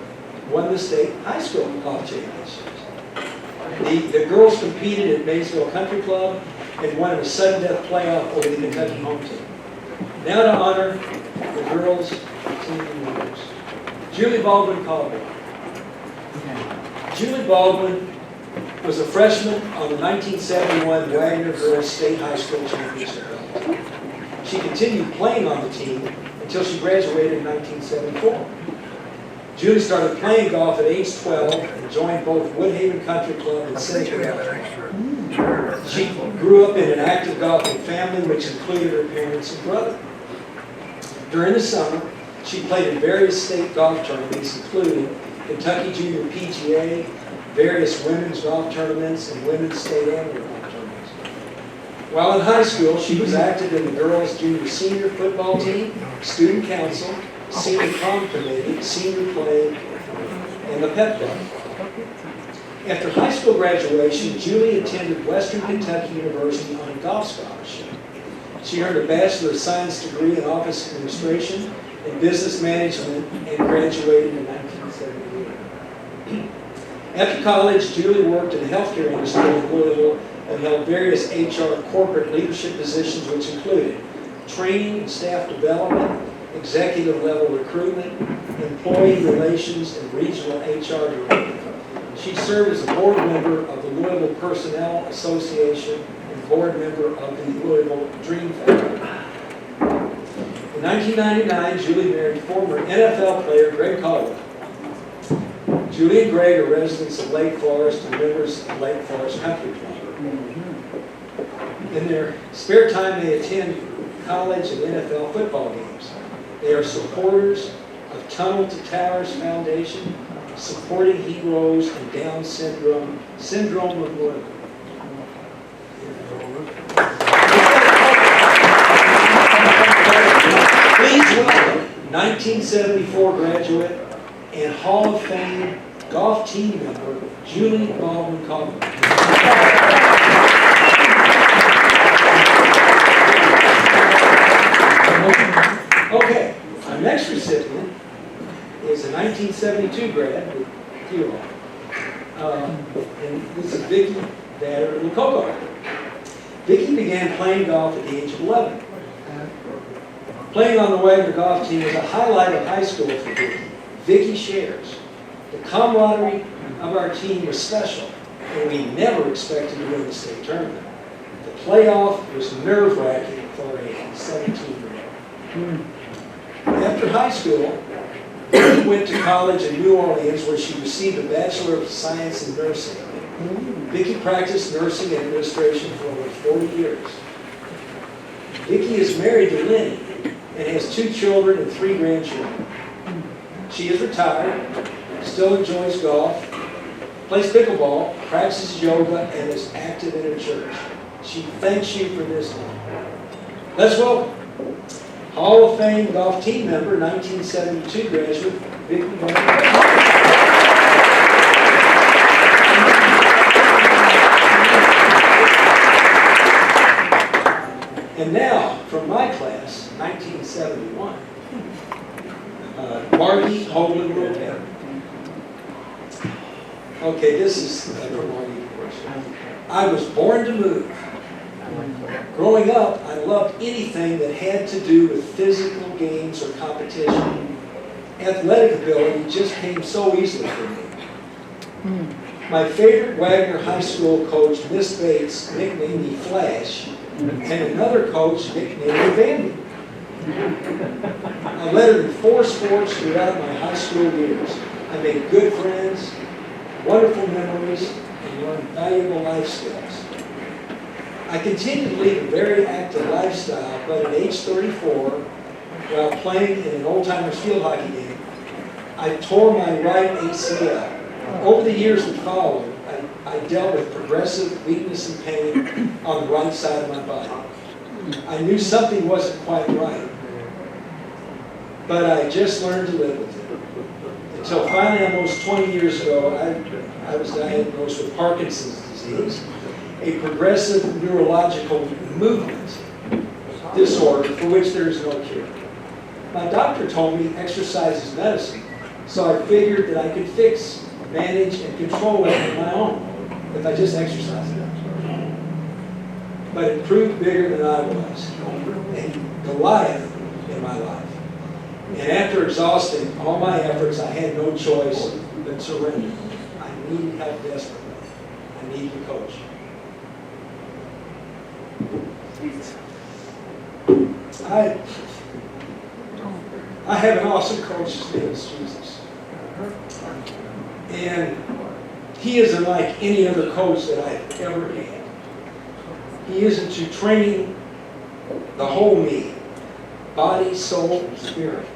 won the state high school golf championships. The girls competed at Maysville Country Club and won in a sudden death playoff over the Kentucky home team. Now to honor the girls team members. Julie Baldwin Caldwell. Julie Baldwin was a freshman on the 1971 Waggener Girls State High School Championship. She continued playing on the team until she graduated in 1974. Julie started playing golf at age 12 and joined both Woodhaven Country Club and Cincinnati. She grew up in an active golfing family, which included her parents and brother. During the summer, she played in various state golf tournaments, including Kentucky Junior PGA, various women's golf tournaments, and women's state amateur golf tournaments. While in high school, she was active in the girls' junior senior football team, student council, senior prom committee, senior play, and the pep club. After high school graduation, Julie attended Western Kentucky University on a golf scholarship. She earned a Bachelor of Science degree in Office Administration and Business Management and graduated in 1978. After college, Julie worked in the healthcare industry in Louisville and held various HR corporate leadership positions, which included training and staff development, executive level recruitment, employee relations, and regional HR director. She served as a board member of the Louisville Personnel Association and board member of the Louisville Dream Factory. In 1999, Julie married former NFL player Greg Caldwell. Julie and Greg are residents of Lake Forest and members of Lake Forest Country Club. In their spare time, they attend college and NFL football games. They are supporters of Tunnel to Towers Foundation, Supporting Heroes and Down Syndrome of Louisville. Please welcome 1974 graduate and Hall of Fame golf team member, Julie Baldwin Coleman. Okay, our next recipient is a 1972 grad with you all. And this is Vicki Batter Lococo. Vicki began playing golf at the age of 11. Playing on the Waggener golf team was a highlight of high school for Vicki. Vicki shares. The camaraderie of our team was special, and we never expected to win the state tournament. The playoff was nerve-wracking for a 17-year-old. After high school, Vicki went to college in New Orleans where she received a Bachelor of Science in Nursing. Vicki practiced nursing administration for over 40 years. Vicki is married to Lenny and has 2 children and 3 grandchildren. She is retired, still enjoys golf, plays pickleball, practices yoga, and is active in her church. She thanks you for this honor. Let's welcome Hall of Fame golf team member, 1972 graduate, Vicki Batter. And now, from my class, 1971, Margie Holden Lopez. Okay, this is from Margie, of course. I was born to move. Growing up, I loved anything that had to do with physical games or competition. Athletic ability just came so easily for me. My favorite Waggener High School coach, Miss Bates, nicknamed me Flash, and another coach nicknamed me Vandy. I lettered in 4 sports throughout my high school years. I made good friends, wonderful memories, and learned valuable life skills. I continued to lead a very active lifestyle, but at age 34, while playing in an old-timers field hockey game, I tore my right ACL. Over the years that followed, I dealt with progressive weakness and pain on the right side of my body. I knew something wasn't quite right, but I just learned to live with it. Until finally, almost 20 years ago, I was diagnosed with Parkinson's disease, a progressive neurological movement disorder for which there is no cure. My doctor told me exercise is medicine, so I figured that I could fix, manage, and control it on my own if I just exercised it. But it proved bigger than I was, a Goliath in my life. And after exhausting all my efforts, I had no choice but to surrender. I needed help desperately. I needed a coach. I have an awesome coach, his name is Jesus. And he isn't like any other coach that I've ever had. He is into training the whole me. body, soul, and spirit.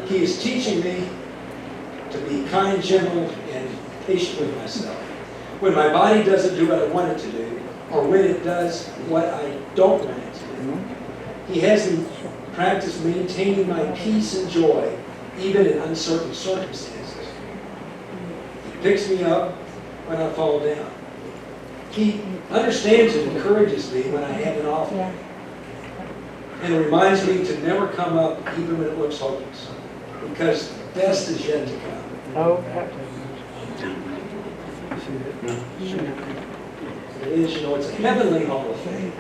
He is teaching me to be kind, gentle, and patient with myself. When my body doesn't do what I want it to do, or when it does what I don't want it to do, he has me practice maintaining my peace and joy, even in uncertain circumstances. He picks me up when I fall down. He understands and encourages me when I have an off day, and reminds me to never come up even when it looks hopeless, because the best is yet to come. Okay. It is, you know, it's a heavenly Hall of Fame,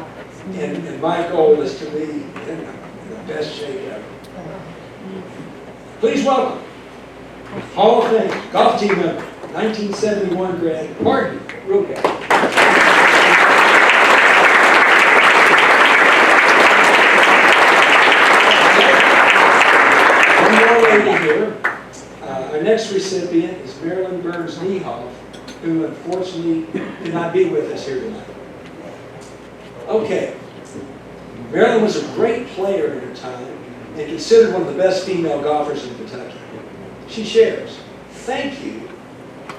and my goal is to be in the best shape ever. Please welcome Hall of Fame golf team member, 1971 grad, Martin Ruka. One more lady here. Our next recipient is Marilyn Burns-Niehoff, who unfortunately could not be with us here tonight. Okay. Marilyn was a great player at her time and considered one of the best female golfers in Kentucky. She shares, "Thank you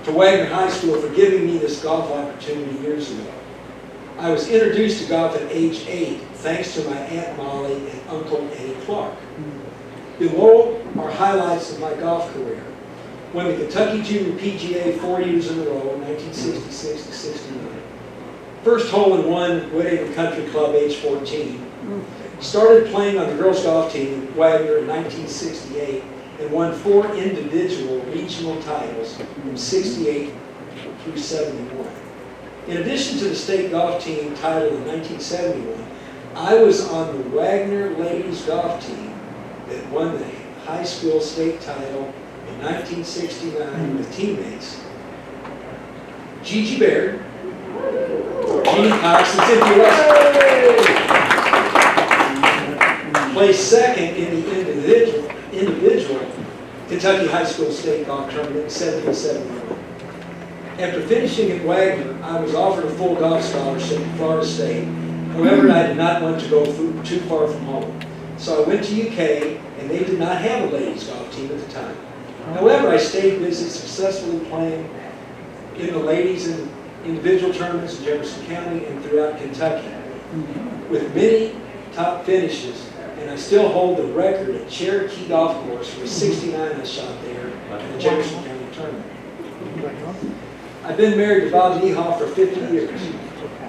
to Waggener High School for giving me this golf opportunity years ago. I was introduced to golf at age 8 thanks to my Aunt Molly and Uncle Eddie Clark." Below are highlights of my golf career. Won the Kentucky Junior PGA 4 years in a row, 1966 to 69. First hole-in-one at Woodhaven Country Club, age 14. Started playing on the girls' golf team at Waggener in 1968 and won 4 individual regional titles from 68 through 71. In addition to the state golf team title in 1971, I was on the Waggener ladies golf team that won the high school state title in 1969 with teammates Gigi Baird, Jeannie Cox, and Cynthia Russell. Placed second in the individual Kentucky High School State Golf Tournament in 1771. After finishing at Waggener, I was offered a full golf scholarship at Florida State. However, I did not want to go too far from home. So I went to UK, and they did not have a ladies golf team at the time. However, I stayed busy successfully playing in the ladies and individual tournaments in Jefferson County and throughout Kentucky, with many top finishes, and I still hold the record at Cherokee Golf Course for 69 I shot there in the Jefferson County tournament. I've been married to Bob Niehoff for 50 years.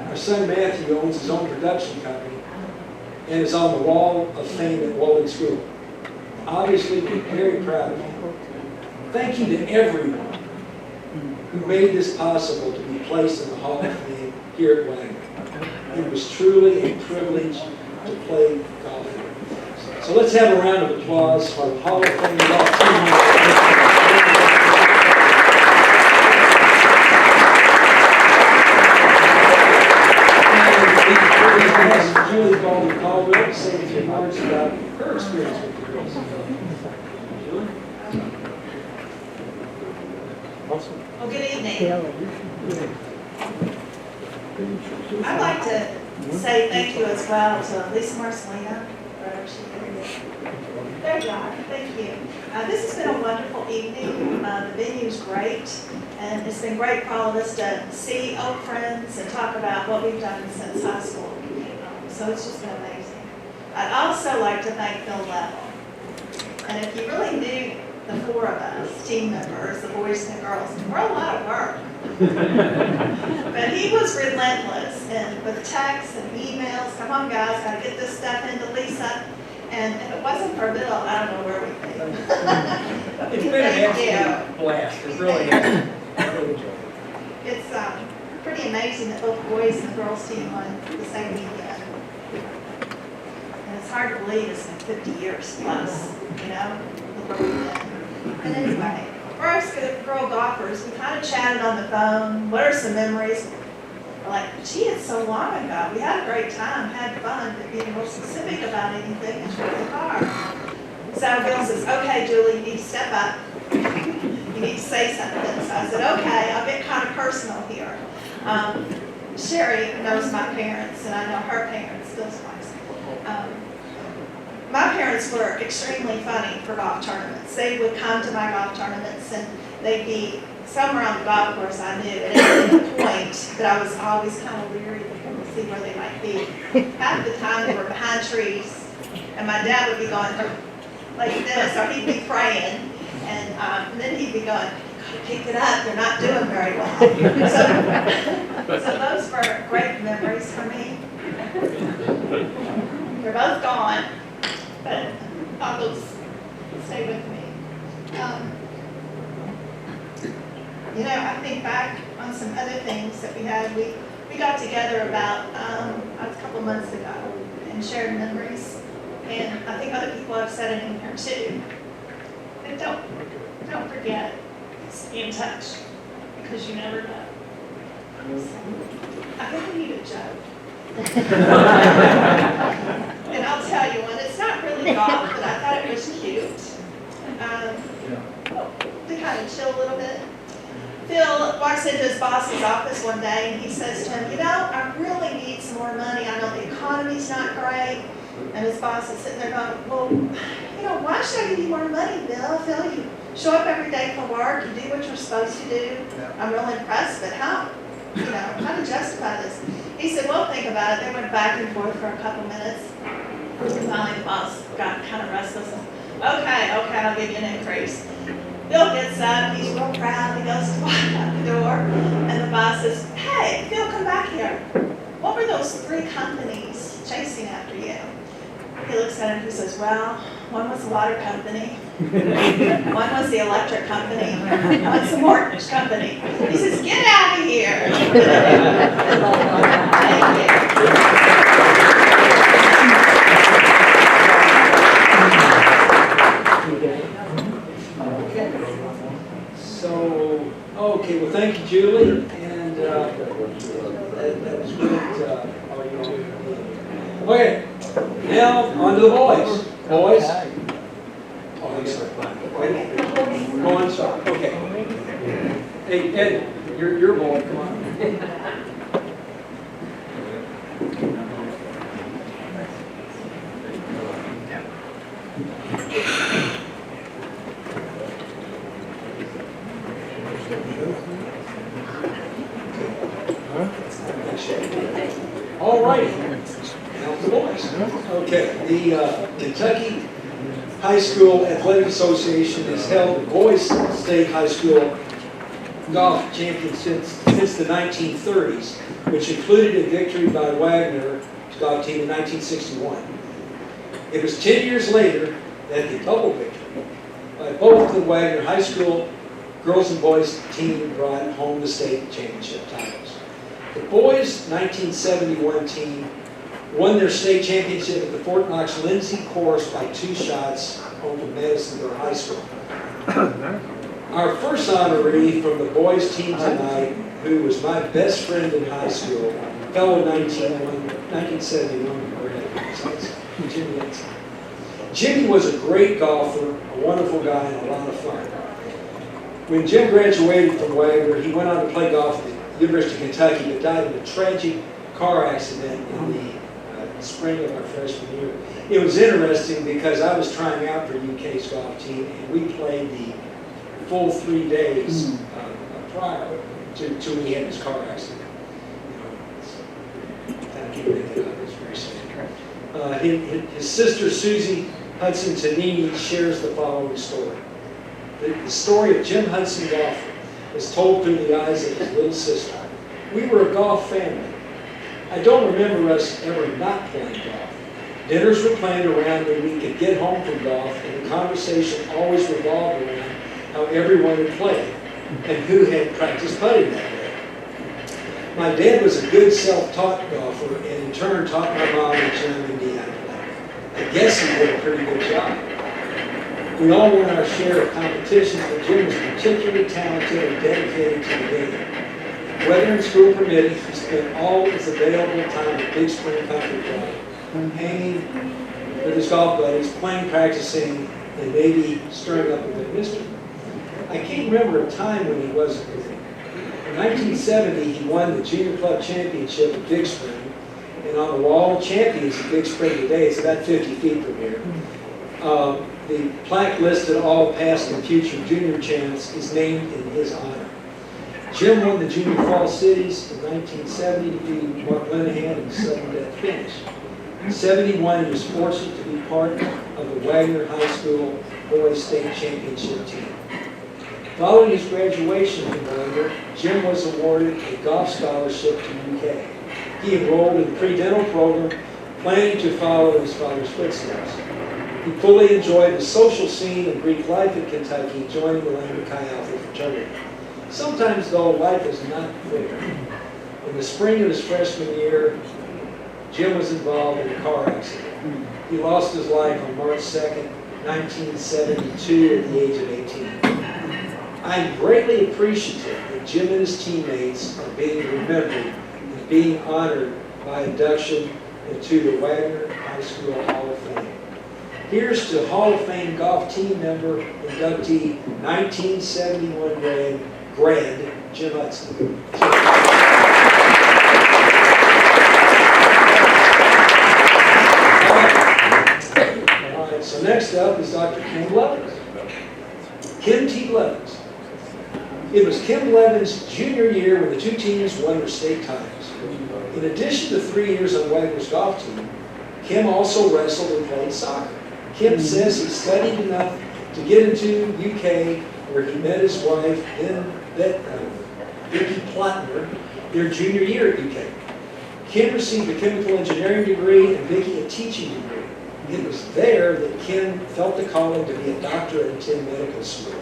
Our son Matthew owns his own production company and is on the Wall of Fame at Walden School. Obviously, we're very proud of him. Thank you to everyone who made this possible to be placed in the Hall of Fame here at Waggener. It was truly a privilege to play golf here. So let's have a round of applause for the Hall of Fame golf team. Julie Golden Caldwell to say a few words about her experience with the girls. Julie? Awesome. Well, good evening. I'd like to say thank you as well to Lisa Marcelina, wherever she is. There you are. Thank you. This has been a wonderful evening. The venue's great, and it's been great for all of us to see old friends and talk about what we've done since high school. So it's just been amazing. I'd also like to thank Phil Level. And if you really knew the 4 of us, team members, the boys and the girls, we're a lot of work. But he was relentless and with texts and emails, come on guys, gotta get this stuff into Lisa. And if it wasn't for Bill, I don't know where we'd be. It's been an absolute blast. It really is. I really enjoyed it. It's pretty amazing that both boys and the girls team won the same weekend. And it's hard to believe it's been 50 years plus, you know, look where we've been. And anyway, for us girl golfers, we kind of chatted on the phone. What are some memories? We're like, gee, it's so long ago. We had a great time, had fun, but being more specific about anything is really hard. So Bill says, okay, Julie, you need to step up. You need to say something. So I said, okay, I'll get kind of personal here. Sherry knows my parents, and I know her parents, Bill's wife. my parents were extremely funny for golf tournaments. They would come to my golf tournaments and they'd be somewhere on the golf course I knew at any point, but I was always kind of leery to see where they might be. Half the time they were behind trees, and my dad would be going like this, or he'd be praying, and then he'd be going, pick it up, they're not doing very well. So those were great memories for me. They're both gone, but all those stay with me. You know, I think back on some other things that we had. We got together about a couple months ago and shared memories. And I think other people have said it in here too. And don't forget, stay in touch, because you never know. I think we need a joke. And I'll tell you one. It's not really golf, but I thought it was cute. To kind of chill a little bit. Phil walks into his boss's office one day and he says to him, you know, I really need some more money. I know the economy's not great. And his boss is sitting there going, well, you know, why should I give you more money, Bill? Phil, you show up every day for work, you do what you're supposed to do. I'm really impressed, but how to justify this? He said, well, think about it. They went back and forth for a couple minutes. And finally the boss got kind of restless. Okay, I'll give you an increase. Bill gets up, he's real proud, he goes to walk out the door, and the boss says, hey, Bill, come back here. What were those 3 companies chasing after you? He looks at him, he says, well, one was the water company, one was the electric company, one's the mortgage company. He says, get out of here. Thank you. So, okay, well, thank you, Julie, and that was great. Okay, now on to the boys. Boys? Oh, I'm sorry. Wait. Go on, sorry. Okay. Hey, Ed, your boy, come on. All right, now the boys. Okay, the Kentucky High School Athletic Association has held the boys' state high school golf championships since the 1930s, which included a victory by Waggener golf team in 1961. It was 10 years later that the double victory by both the Waggener High School girls and boys team brought home the state championship titles. The boys' 1971 team won their state championship at the Fort Knox Lindsay course by 2 shots over Madisonville High School. Our first honoree from the boys' team tonight, who was my best friend in high school, fellow 1971 Jimmy Lindsay. Jimmy was a great golfer, a wonderful guy, and a lot of fun. When Jim graduated from Waggener, he went on to play golf at the University of Kentucky, but died in a tragic car accident in the spring of our freshman year. It was interesting because I was trying out for UK's golf team, and we played the full 3 days prior to when he had his car accident. Kind of keeping it up, it's very sad. His sister Susie Hudson Tanini shares the following story. The story of Jim Hudson golfer is told through the eyes of his little sister. We were a golf family. I don't remember us ever not playing golf. Dinners were planned around when we could get home from golf, and the conversation always revolved around how everyone had played and who had practiced putting that day. My dad was a good self-taught golfer, and in turn taught my mom and Jim and me how to play. I guess he did a pretty good job. We all won our share of competitions, but Jim was particularly talented and dedicated to the game. Weather and school permitting, he spent all his available time at Big Spring Country Club, hanging with his golf buddies, playing, practicing, and maybe stirring up a bit of mystery. I can't remember a time when he wasn't with me. In 1970, he won the Junior Club Championship at Big Spring, And on the wall, champions at Big Spring today, it's about 50 feet from here. The plaque listed all past and future junior champs is named in his honor. Jim won the Junior Fall Cities in 1970, defeating Mark Linehan in a sudden death finish. In 71, he was fortunate to be part of the Waggener High School Boys State Championship team. Following his graduation from Waggener, Jim was awarded a golf scholarship to UK. He enrolled in the pre-dental program, planning to follow in his father's footsteps. He fully enjoyed the social scene and Greek life in Kentucky, joining the Lambda Chi Alpha fraternity. Sometimes, though, life is not fair. In the spring of his freshman year, Jim was involved in a car accident. He lost his life on March 2nd, 1972, at the age of 18. I'm greatly appreciative that Jim and his teammates are being remembered and being honored by induction into the Waggener High School Hall of Fame. Here's to Hall of Fame golf team member, inductee, 1971 grad, Jim Hudson. All right, so next up is Dr. Kim Blevins. Kim T. Blevins. It was Kim Blevins' junior year when the two teams won their state titles. In addition to 3 years on Wagner's golf team, Kim also wrestled and played soccer. Kim says he studied enough to get into UK, where he met his wife, Vicki Plattner, their junior year at UK. Kim received a chemical engineering degree and Vicki a teaching degree. It was there that Kim felt the calling to be a doctor and attend medical school.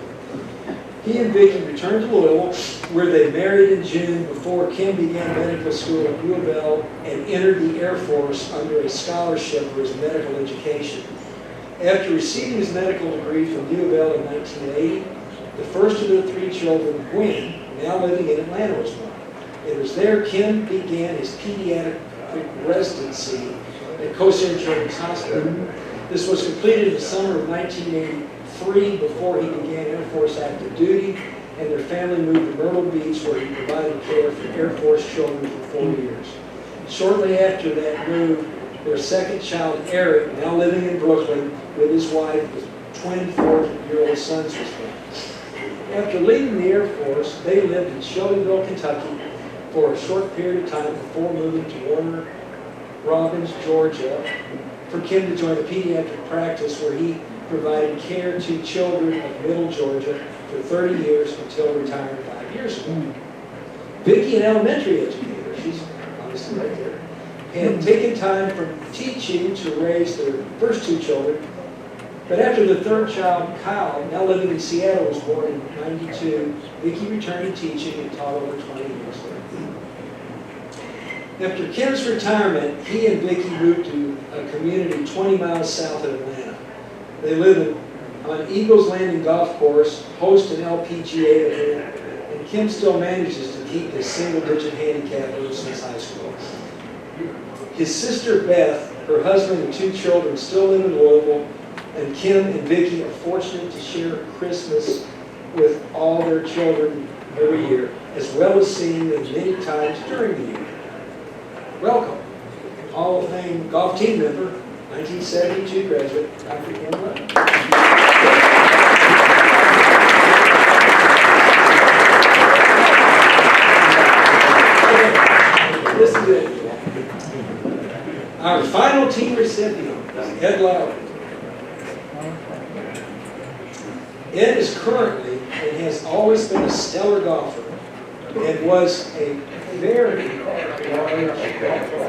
He and Vicki returned to Louisville, where they married in June before Kim began medical school at U of L and entered the Air Force under a scholarship for his medical education. After receiving his medical degree from U of L in 1980, the first of their 3 children, Gwen, now living in Atlanta, was born. It was there Kim began his pediatric residency at Kosar Children's Hospital. This was completed in the summer of 1983 before he began Air Force active duty, and their family moved to Myrtle Beach, where he provided care for Air Force children for 4 years. Shortly after that move, their second child, Eric, now living in Brooklyn with his wife, with twin 4-year-old sons, was born. After leaving the Air Force, they lived in Shelbyville, Kentucky for a short period of time before moving to Warner Robins, Georgia, for Kim to join a pediatric practice where he provided care to children of Middle Georgia for 30 years until retiring 5 years ago. Vicki, an elementary educator, she's obviously right there, had taken time from teaching to raise their first 2 children, but after the third child, Kyle, now living in Seattle, was born in '92, Vicki returned to teaching and taught over 20 years later. After Kim's retirement, he and Vicki moved to a community 20 miles south of Atlanta. They live on Eagles Landing Golf Course, host an LPGA event, and Kim still manages to keep his single-digit handicap ever since high school. His sister Beth, her husband and 2 children still live in Louisville, and Kim and Vicki are fortunate to share Christmas with all their children every year, as well as seeing them many times during the year. Welcome, Hall of Fame golf team member, 1972 graduate, Dr. Kim Blevins. This is it. Our final team recipient, Ed Lowry. Ed is currently and has always been a stellar golfer and was a very large golfer.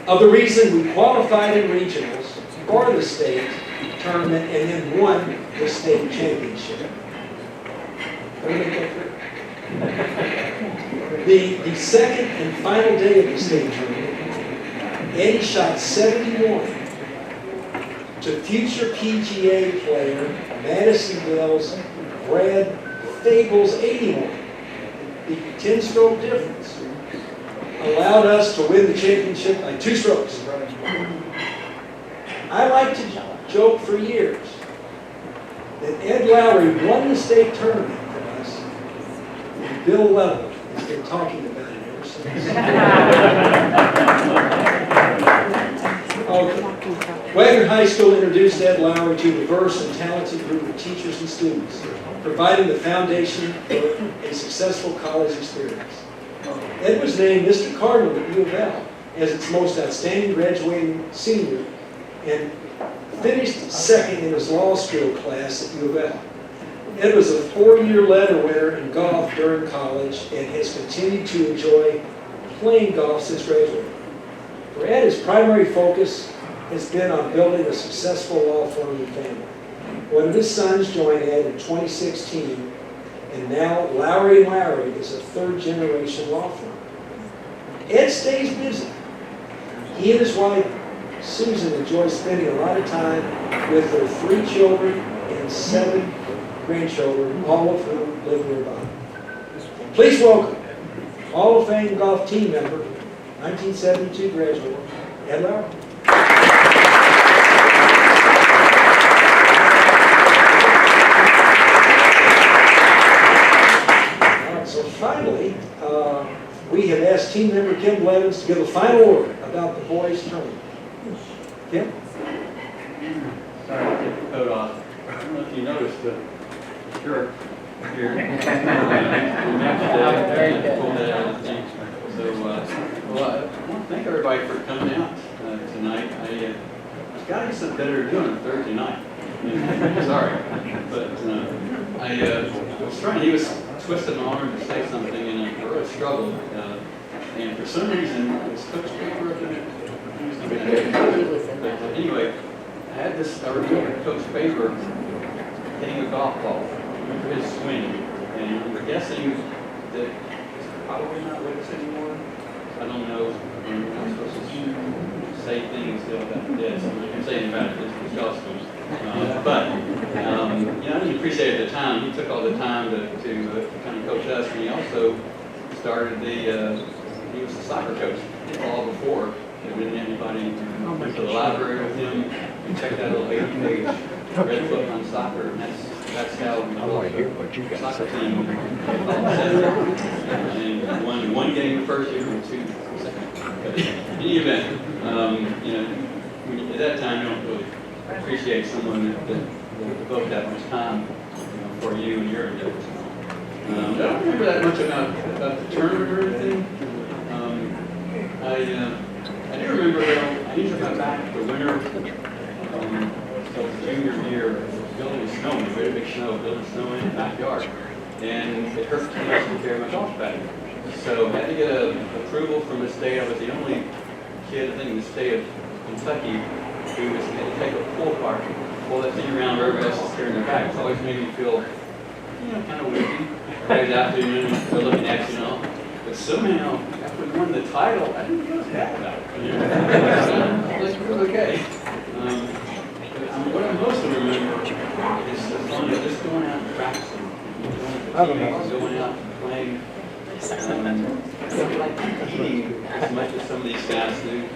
Of the reason we qualified in regionals for the state tournament and then won the state championship. The second and final day of the state tournament, Eddie shot 71 to future PGA player Madison Bell's Brad Fable's 81. The 10-stroke difference allowed us to win the championship by 2 strokes. I like to joke for years that Ed Lowry won the state tournament for us, and Bill Level has been talking about it ever since. Waggener High School introduced Ed Lowry to a diverse and talented group of teachers and students, providing the foundation for a successful college experience. Ed was named Mr. Cardinal at U of L as its most outstanding graduating senior and finished second in his law school class at U of L. Ed was a 4-year letter winner in golf during college and has continued to enjoy playing golf since graduating. For Ed, his primary focus has been on building a successful law firm and family. One of his sons joined Ed in 2016, and now Lowry & Lowry is a third-generation law firm. Ed stays busy. He and his wife, Susan, enjoy spending a lot of time with their 3 children and 7 grandchildren, all of whom live nearby. Please welcome Hall of Fame golf team member, 1972 graduate, Ed Lowry. So finally, we have asked team member Kim Blevins to give a final word about the boys' tournament. Kim? Sorry, I'll take the coat off. I don't know if you noticed the shirt here. So, well, I want to thank everybody for coming out tonight. I've got to get something better to do on a Thursday night. Sorry, but I was trying. He was twisted my arm to say something, and I really struggled. And for some reason, it was Coach Paper. But anyway, I had this. I remember Coach Paper hitting a golf ball for his swing, and we're guessing that he's probably not with us anymore. I don't know. I'm not supposed to say things about this. I can say anything about it. It's gospel. But you know, I didn't appreciate it at the time. He took all the time to kind of coach us, and he also started he was the soccer coach all before. There didn't anybody went to the library with him. You check that little 80-page red book on soccer, and that's how the soccer team and won game the first year and 2 the second. But in any event, you know, at that time you don't really appreciate someone that devote that much time, you know, for you and your endeavors. I don't remember that much about the tournament or anything. I do remember though, I usually got back the winter of junior year, building snow, we had a big building snow in the backyard. And it hurt too much to carry my golf bag. So I had to get approval from the state. I was the only kid, I think, in the state of Kentucky who was going to take a pull cart, pull that thing around where everybody else is carrying their bag. It always made me feel, you know, kind of weird. Right after, you know, they're looking at you, know. But somehow, after we won the title, I didn't feel as bad about it. You know? It was okay. What I mostly remember is the fun of just going out and practicing. Going out and playing. Like competing as much as some of these guys do.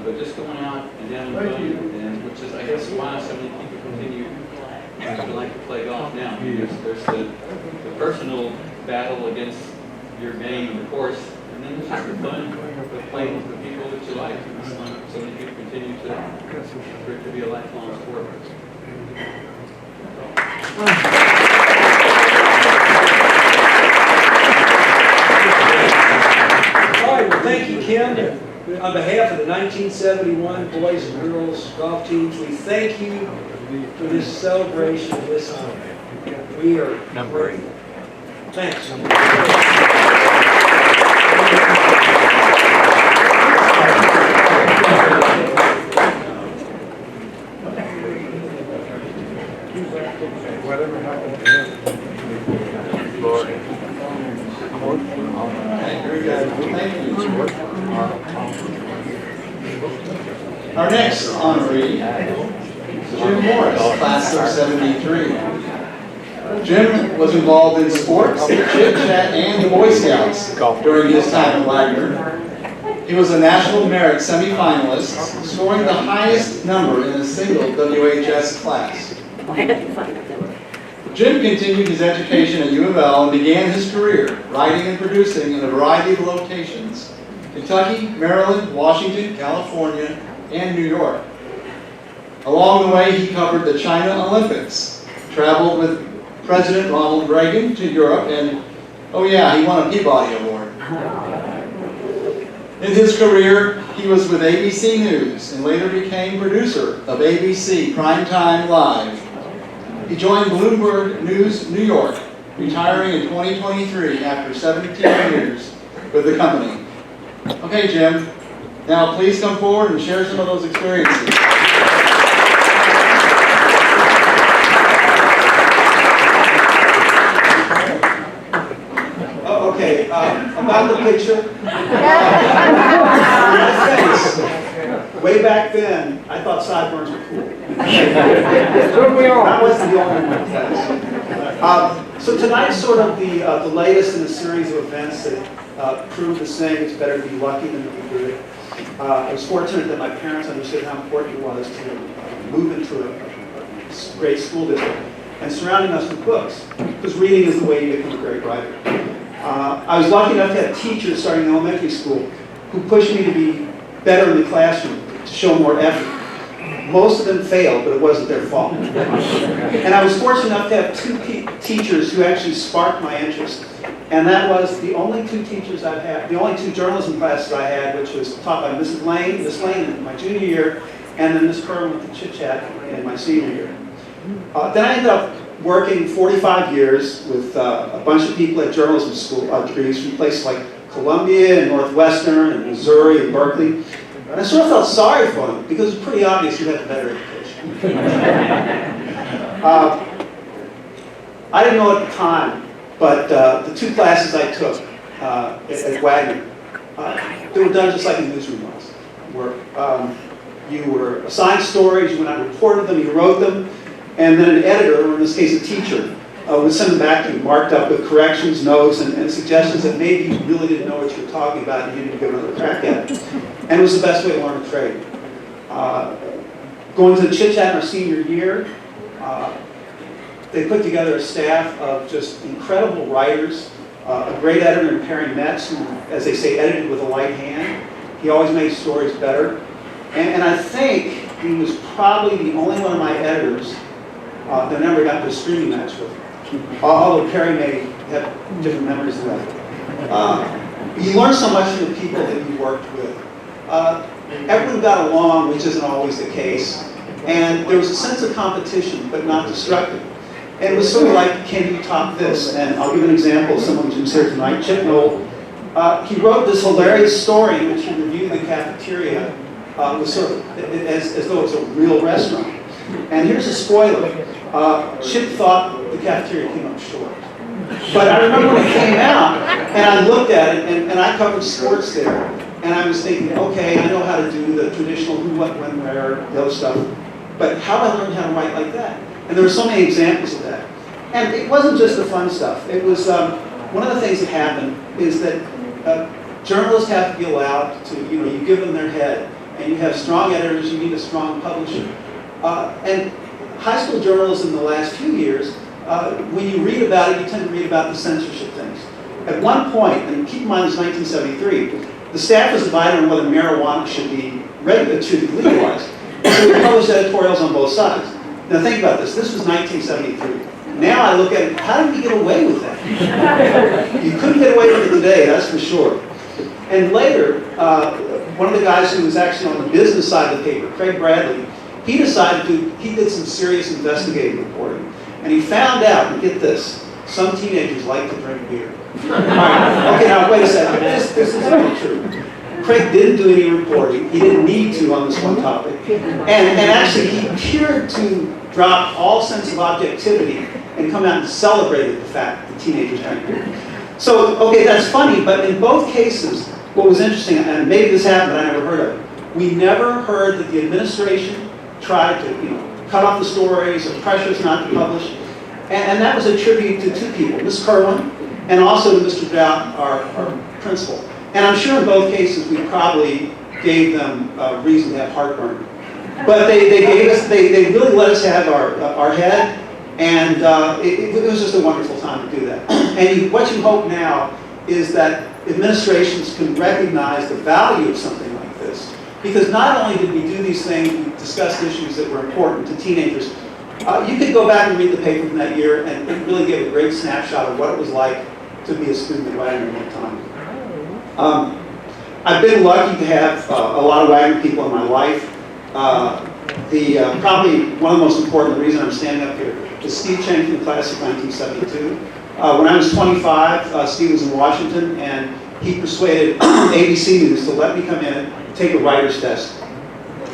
But just going out and down and playing, and which is, I guess, why so many people continue to like to play golf now. Because there's the personal battle against your game and the course, and then there's just the fun of playing with the people that you like. So many people continue for it to be a lifelong sport. All right, well, thank you, Kim. On behalf of the 1971 boys and girls golf teams, we thank you for this celebration, this honor. We are grateful. Thanks. Whatever happened to him? Our next honoree, Jim Morris, class of '73. Jim was involved in sports, Chit Chat, and the Boy Scouts during his time at Waggener. He was a National Merit semifinalist, scoring the highest number in a single WHS class. Jim continued his education at U of L and began his career writing and producing in a variety of locations: Kentucky, Maryland, Washington, California, and New York. Along the way, he covered the China Olympics, traveled with President Ronald Reagan to Europe, and, oh yeah, he won a Peabody Award. In his career, he was with ABC News and later became producer of ABC Primetime Live. He joined Bloomberg News New York, retiring in 2023 after 17 years with the company. Okay, Jim, now please come forward and share some of those experiences. Okay, about the picture. Way back then, I thought sideburns were cool. So we all. I wasn't the only one. So tonight's sort of the latest in a series of events that prove the saying, it's better to be lucky than to be good. I was fortunate that my parents understood how important it was to move into a great school district and surrounding us with books, because reading is the way you become a great writer. I was lucky enough to have teachers starting in elementary school who pushed me to be better in the classroom, to show more effort. Most of them failed, but it wasn't their fault. And I was fortunate enough to have two teachers who actually sparked my interest. And that was the only two teachers I've had, the only two journalism classes I had, which was taught by Miss Lane in my junior year, and then Miss Curran with the Chit Chat in my senior year. Then I ended up working 45 years with a bunch of people at journalism school degrees from places like Columbia and Northwestern and Missouri and Berkeley. And I sort of felt sorry for them because it was pretty obvious who had the better education. I didn't know at the time, but the two classes I took at Waggener, they were done just like a newsroom was. Where you were assigned stories, you went out and reported them, you wrote them, and then an editor, or in this case a teacher, would send them back to you, marked up with corrections, notes, and suggestions that maybe you really didn't know what you were talking about and you didn't give another crack at it. And it was the best way to learn a trade. Going to the Chit Chat in our senior year, they put together a staff of just incredible writers, a great editor in Perry Metz, who, as they say, edited with a light hand. He always made stories better. And I think he was probably the only one of my editors that never got to a streaming match with him. Although Perry may have different memories than that. You learn so much from the people that you worked with. Everyone got along, which isn't always the case. And there was a sense of competition, but not destructive. And it was sort of like, can you top this? And I'll give an example of someone who's here tonight, Chip Knoll. He wrote this hilarious story in which he reviewed the cafeteria was sort of as though it's a real restaurant. And here's a spoiler. Chip thought the cafeteria came up short. But I remember when it came out, and I looked at it, and I covered sports there, and I was thinking, okay, I know how to do the traditional who, what, when, where, the other stuff, but how do I learn how to write like that? And there were so many examples of that. And it wasn't just the fun stuff. It was, one of the things that happened is that journalists have to be allowed to, you give them their head, and you have strong editors, you need a strong publisher. And high school journalism in the last few years, when you read about it, you tend to read about the censorship things. At one point, and keep in mind it's 1973, the staff was divided on whether marijuana should be legalized. So we published editorials on both sides. Now think about this. This was 1973. Now I look at it, how did we get away with that? You couldn't get away with it today, that's for sure. And later, one of the guys who was actually on the business side of the paper, Craig Bradley, he did some serious investigative reporting. And he found out, and get this, some teenagers like to drink beer. All right, okay, now wait a second. This is not true. Craig didn't do any reporting. He didn't need to on this one topic. And actually, he appeared to drop all sense of objectivity and come out and celebrated the fact that teenagers drank beer. So, okay, that's funny, but in both cases, what was interesting, and maybe this happened, but I never heard of it, we never heard that the administration tried to, cut off the stories or pressure us not to publish. And that was a tribute to two people, Ms. Kerwin, and also to Mr. Dowd, our principal. And I'm sure in both cases we probably gave them reason to have heartburn. But they really let us have our head, And it was just a wonderful time to do that. And what you hope now is that administrations can recognize the value of something like this. Because not only did we do these things, we discussed issues that were important to teenagers. You could go back and read the paper from that year, and it really gave a great snapshot of what it was like to be a student at Waggener at that time. I've been lucky to have a lot of Waggener people in my life. Probably one of the most important reasons I'm standing up here is Steve Chang from the class of 1972. When I was 25, Steve was in Washington, and he persuaded ABC News to let me come in and take a writer's test.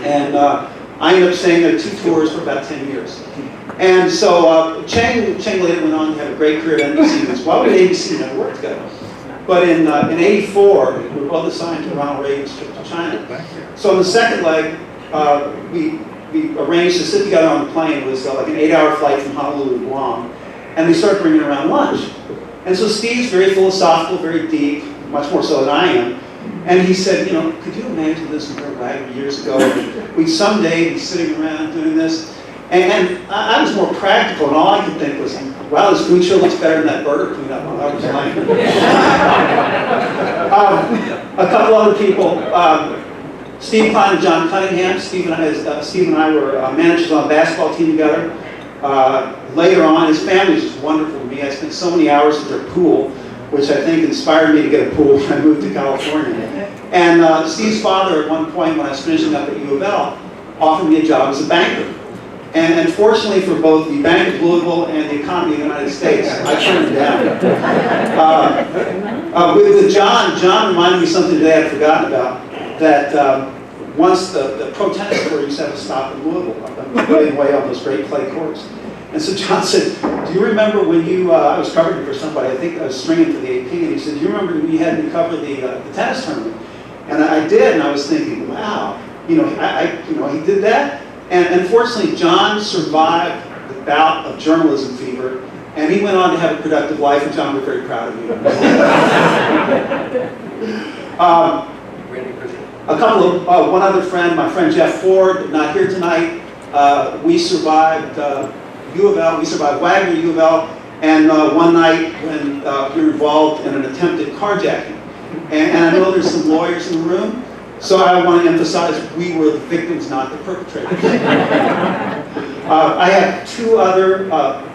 And I ended up staying there 2 tours for about 10 years. And so Chang later went on to have a great career at NBC News. Why would ABC never work together? But in '84, we were both assigned to Ronald Reagan's trip to China. So in the second leg, we arranged to sit together on the plane. It was like an 8-hour flight from Honolulu to Guam. And we started bringing around lunch. And so Steve's very philosophical, very deep, much more so than I am. And he said, you know, could you imagine this in Waggener years ago? We'd someday be sitting around doing this. And I was more practical, and all I could think was, wow, this food sure looks better than that Burger Queen up on Harper's Lane. A couple other people, Steve Klein and John Cunningham. Steve and I were managers on a basketball team together. Later on, his family was just wonderful to me. I spent so many hours at their pool, which I think inspired me to get a pool when I moved to California. And Steve's father, at one point when I was finishing up at U of L, offered me a job as a banker. And fortunately for both the Bank of Louisville and the economy of the United States, I turned it down. With John reminded me something today I'd forgotten about, that once the pro tennis court used to have a stop in Louisville, up on the way on those great clay courts. And so John said, do you remember when you, I was covering for somebody, I think I was stringing for the AP, and he said, do you remember when you had me cover the tennis tournament? And I did, and I was thinking, wow, you know, he did that. And fortunately, John survived the bout of journalism fever, and he went on to have a productive life, and John, we're very proud of you. One other friend, my friend Jeff Ford, not here tonight. We survived U of L, we survived Waggener, U of L, and one night when we were involved in an attempted carjacking. And I know there's some lawyers in the room, so I want to emphasize we were the victims, not the perpetrators. I have 2 other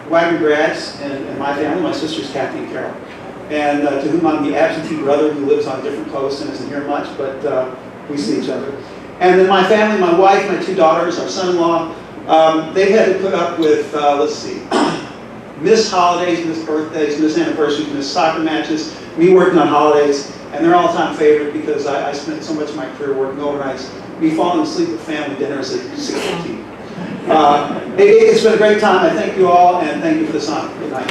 Waggener grads in my family. My sister's Kathy and Carol, and to whom I'm the absentee brother who lives on different coasts and isn't here much, but we see each other. And then my family, my wife, my 2 daughters, our son-in-law, they've had to put up with, let's see, missed holidays, missed birthdays, missed anniversaries, missed soccer matches, me working on holidays, and they're all-time favorite because I spent so much of my career working overnights, me falling asleep at family dinners at 6:15. It's been a great time. I thank you all, and thank you for this honor. Good night.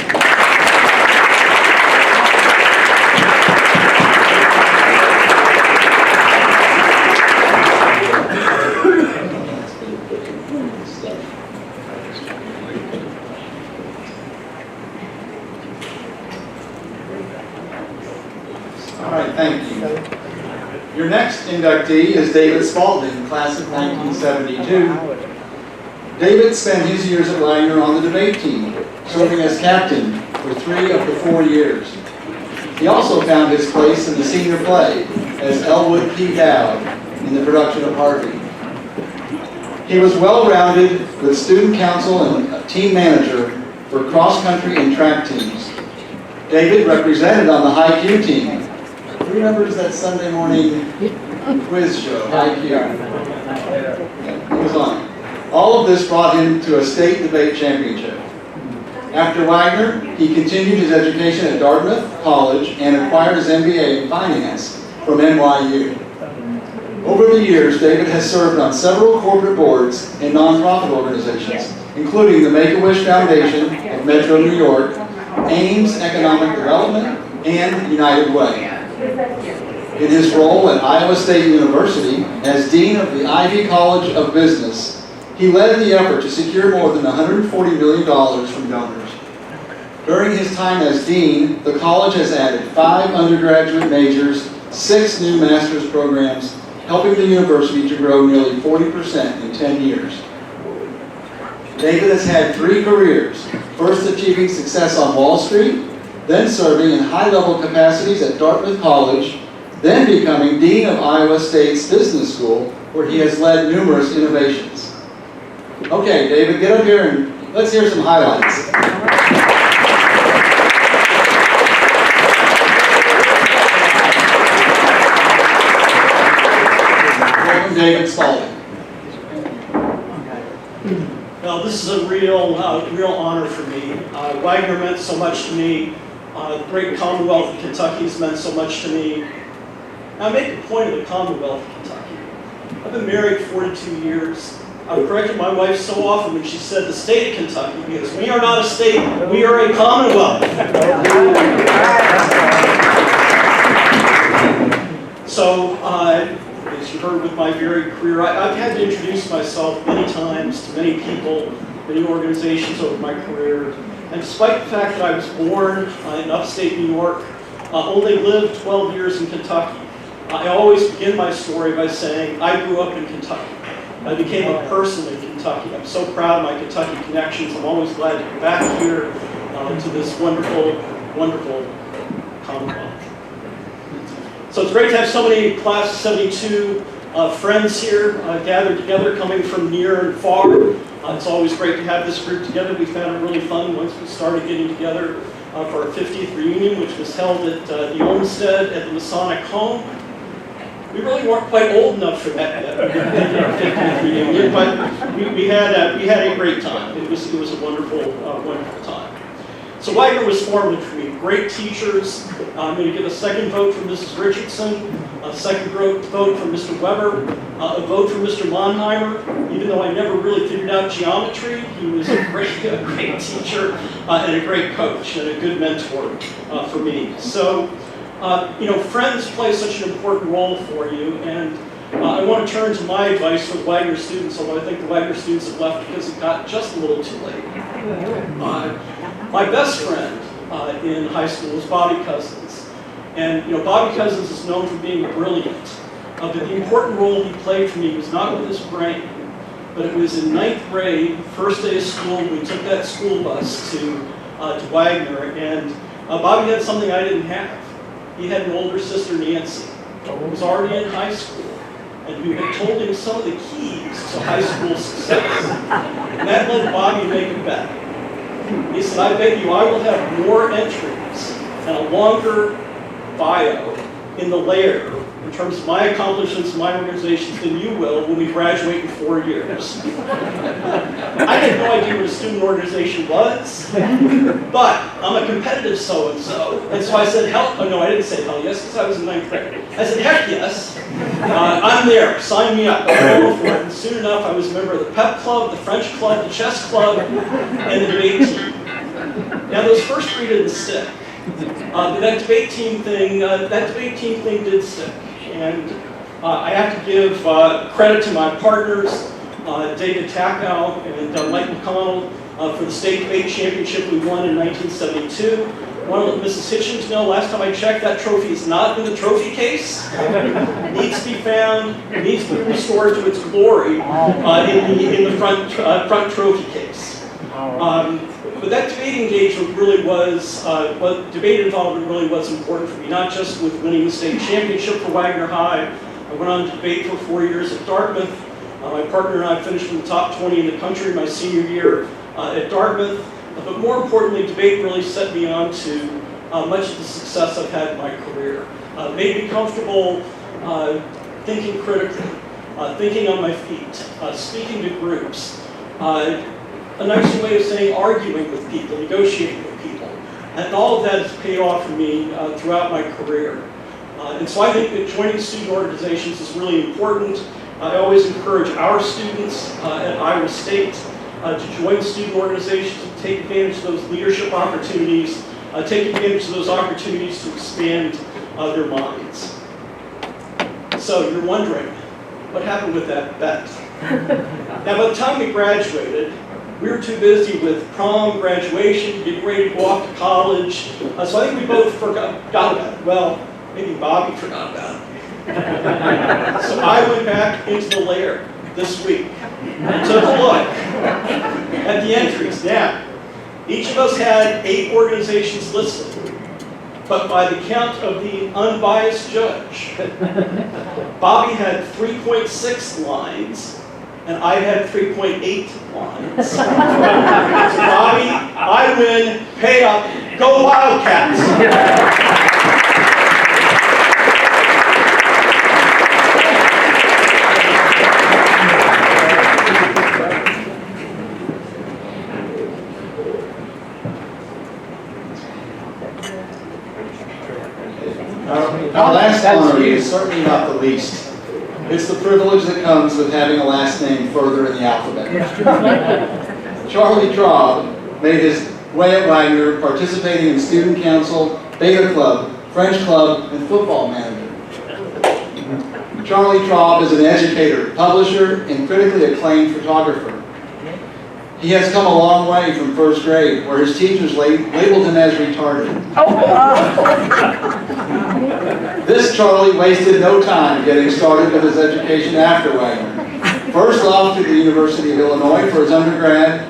All right, thank you. Your next inductee is David Spalding, class of 1972. David spent his years at Waggener on the debate team, serving as captain for 3 of the 4 years. He also found his place in the senior play as Elwood P. Dowd in the production of Harvey. He was well-rounded with student council and a team manager for cross-country and track teams. David represented on the high Q team. Who remembers that Sunday morning quiz show, high Q? He was on it. All of this brought him to a state debate championship. After Waggener, he continued his education at Dartmouth College and acquired his MBA in finance from NYU. Over the years, David has served on several corporate boards and nonprofit organizations, including the Make-A-Wish Foundation of Metro New York, Ames Economic Development, and United Way. In his role at Iowa State University as Dean of the Ivy College of Business, he led the effort to secure more than $140 million from donors. During his time as Dean, the college has added 5 undergraduate majors, 6 new master's programs, helping the university to grow nearly 40% in 10 years. David has had 3 careers. first achieving success on Wall Street, then serving in high-level capacities at Dartmouth College, then becoming Dean of Iowa State's Business School, where he has led numerous innovations. Okay, David, get up here and let's hear some highlights. Welcome, David Spalding. Well, this is a real honor for me. Waggener meant so much to me. The great Commonwealth of Kentucky has meant so much to me. Now, I make a point of the Commonwealth of Kentucky. I've been married 42 years. I've corrected my wife so often when she said the state of Kentucky, because we are not a state, we are a Commonwealth. So, as you heard with my varied career, I've had to introduce myself many times to many people, many organizations over my career. And despite the fact that I was born in upstate New York, only lived 12 years in Kentucky, I always begin my story by saying, I grew up in Kentucky. I became a person in Kentucky. I'm so proud of my Kentucky connections. I'm always glad to be back here to this wonderful, wonderful Commonwealth. So it's great to have so many class of 72 friends here gathered together, coming from near and far. It's always great to have this group together. We found it really fun once we started getting together for our 50th reunion, which was held at the Olmsted at the Masonic Home. We really weren't quite old enough for that yet. We didn't get our 50th reunion, but we had a great time. It was a wonderful, wonderful time. So Waggener was formative for me. Great teachers. I'm going to give a second vote from Mrs. Richardson, a second vote from Mr. Weber, a vote from Mr. Monheimer. Even though I never really figured out geometry, he was a great teacher and a great coach and a good mentor for me. So, friends play such an important role for you, and I want to turn to my advice for the Waggener students, although I think the Waggener students have left because it got just a little too late. My best friend in high school was Bobby Cousins. And Bobby Cousins is known for being brilliant. But the important role he played for me was not with his brain, but it was in 9th grade, first day of school, we took that school bus to Waggener, and Bobby had something I didn't have. He had an older sister, Nancy, who was already in high school, and who had told him some of the keys to high school success. And that led Bobby to make a bet. He said, I bet you I will have more entries and a longer bio in the layer in terms of my accomplishments in my organizations than you will when we graduate in 4 years. I had no idea what a student organization was, but I'm a competitive so-and-so. And so I said, I didn't say hell yes, because I was in 9th grade. I said, heck yes, I'm there, sign me up, I'll go for it. And soon enough, I was a member of the pep club, the French club, the chess club, and the debate team. Now those first 3 didn't stick. But that debate team thing did stick. And I have to give credit to my partners, David Takow and Mike McConnell, for the state debate championship we won in 1972. I want to let Mrs. Hitchens know, last time I checked, that trophy is not in the trophy case. It needs to be found, it needs to be restored to its glory in the front trophy case. But that debate engagement really was, debate involvement really was important for me, not just with winning the state championship for Waggener High. I went on to debate for 4 years at Dartmouth. My partner and I finished in the top 20 in the country my senior year at Dartmouth. But more importantly, debate really set me on to much of the success I've had in my career. Made me comfortable thinking critically, thinking on my feet, speaking to groups. A nicer way of saying arguing with people, negotiating with people. And all of that has paid off for me throughout my career. And so I think that joining student organizations is really important. I always encourage our students at Iowa State to join student organizations, to take advantage of those leadership opportunities, take advantage of those opportunities to expand their minds. So you're wondering, what happened with that bet? Now by the time we graduated, we were too busy with prom, graduation, getting ready to go off to college. So I think we both forgot about it. Well, maybe Bobby forgot about it. So I went back into the lair this week and took a look at the entries. Now, Each of us had 8 organizations listed. But by the count of the unbiased judge, Bobby had 3.6 lines, and I had 3.8 lines. So Bobby, I win, pay up, go Wildcats! Our last honoree is certainly not the least. It's the privilege that comes with having a last name further in the alphabet. Charlie Traub made his way at Waggener, participating in student council, beta club, French club, and football manager. Charlie Traub is an educator, publisher, and critically acclaimed photographer. He has come a long way from first grade, where his teachers labeled him as retarded. This Charlie wasted no time getting started with his education after Waggener. First off to the University of Illinois for his undergrad,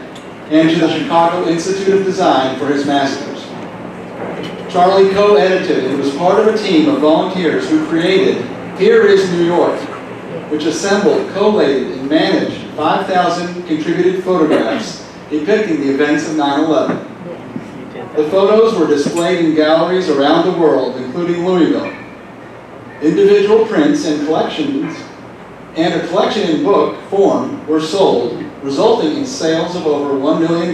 and to the Chicago Institute of Design for his master's. Charlie co-edited and was part of a team of volunteers who created Here is New York, which assembled, collated, and managed 5,000 contributed photographs depicting the events of 9/11. The photos were displayed in galleries around the world, including Louisville. Individual prints and collections, and a collection in book form were sold, resulting in sales of over $1 million,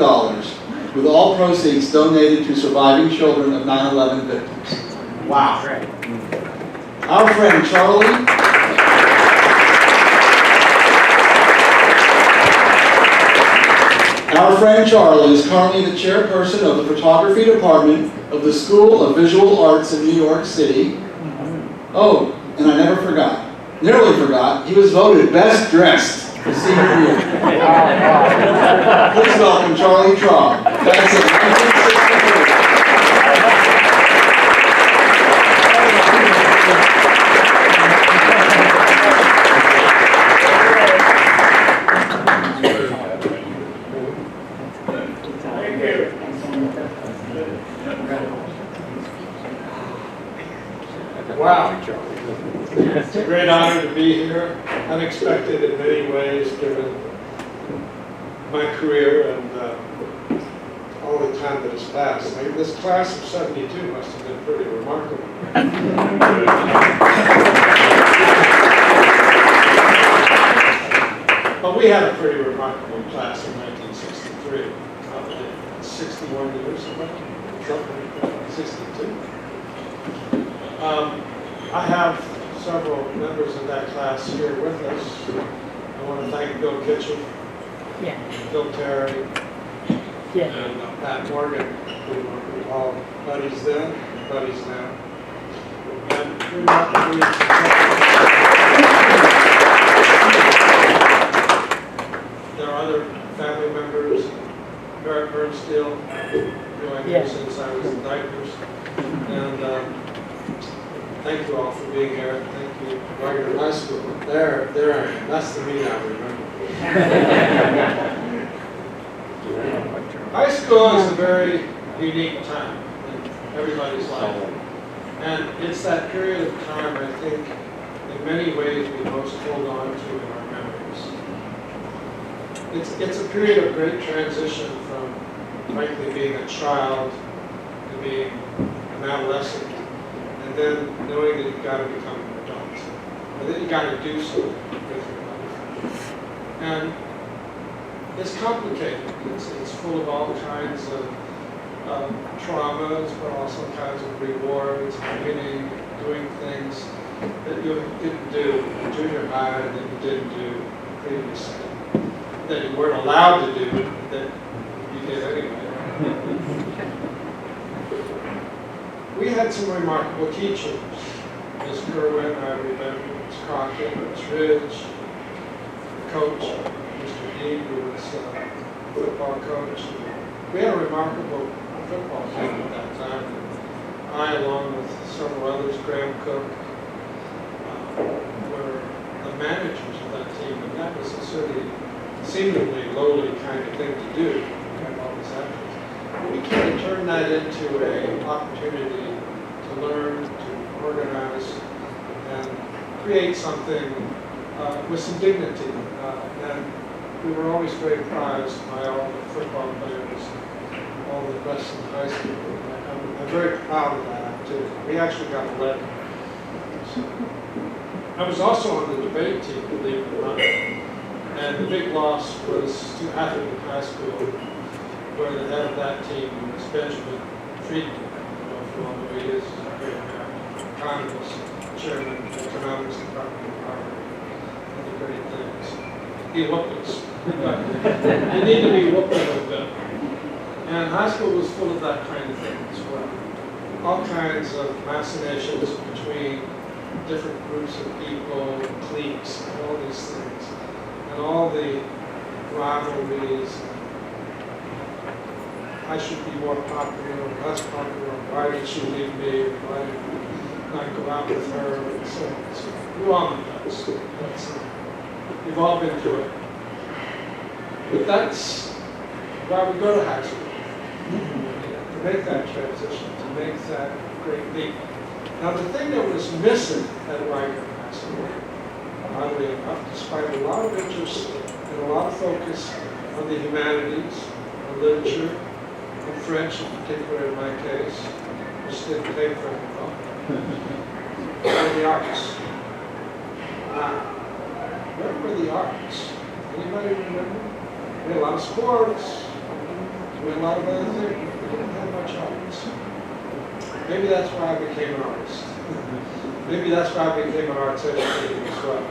with all proceeds donated to surviving children of 9/11 victims. Wow. Our friend Charlie is currently the chairperson of the photography department of the School of Visual Arts in New York City. Oh, and I nearly forgot, he was voted best dressed for senior year. Please welcome Charlie Traub. That's in 1963. Wow. It's a great honor to be here, unexpected in many ways given my career and all the time that has passed. This class of 72 must have been pretty remarkable. But we had a pretty remarkable class in 1963. 61 years ago, 62. I have several members of that class here with us. I want to thank Bill Kitchen, Bill Terry, and Pat Morgan, who were all buddies then, buddies now. And there are other family members, Barrett Bernsteel, who I knew since I was in diapers. And thank you all for being here. Thank you, Waggener High School. There I am. That's the me I remember. High school is a very unique time in everybody's life. And it's that period of time, I think, in many ways we most hold on to in our memories. It's a period of great transition from, frankly, being a child to being an adolescent. And then knowing that you've got to become an adult, or that you've got to do something with your life. And it's complicated. It's full of all kinds of traumas, but also kinds of rewards, winning, doing things that you didn't do in junior high, that you didn't do previously, that you weren't allowed to do, that you did anyway. We had some remarkable teachers. Ms. Kerwin, I remember, Ms. Crockett, Ms. Ridge, the coach, Mr. Dean, who was a football coach. We had a remarkable football team at that time. I, along with several others, Graham Cook, were the managers of that team, and that was a sort of seemingly lowly kind of thing to do. We had all these athletes. we can turn that into an opportunity to learn, to organize, and create something with some dignity. And we were always very prized by all the football players, all the best in high school. I'm very proud of that activity. We actually got 11. I was also on the debate team, believe it or not. And the big loss was to Atherton High School, where the head of that team was Benjamin Friedman, for all the years, a great American economist, chairman of the economics department of Harvard, and the great things. He whooped us. But you need to be whooped a little bit. And high school was full of that kind of thing as well. All kinds of machinations between different groups of people, cliques, and all these things. And all the rivalries. I should be more popular or less popular. Why did she leave me? Why did I not go out with her? And so you all know that. We've all been through it. But that's why we go to high school. To make that transition, to make that great leap. Now the thing that was missing at Waggener High School, oddly enough, despite a lot of interest and a lot of focus on the humanities, on literature, on French in particular in my case, which didn't pay very well, were the arts. Where were the arts? Anybody remember? We had a lot of sports, we had a lot of other things. We didn't have much arts. Maybe that's why I became an artist. Maybe that's why I became an arts educator as well.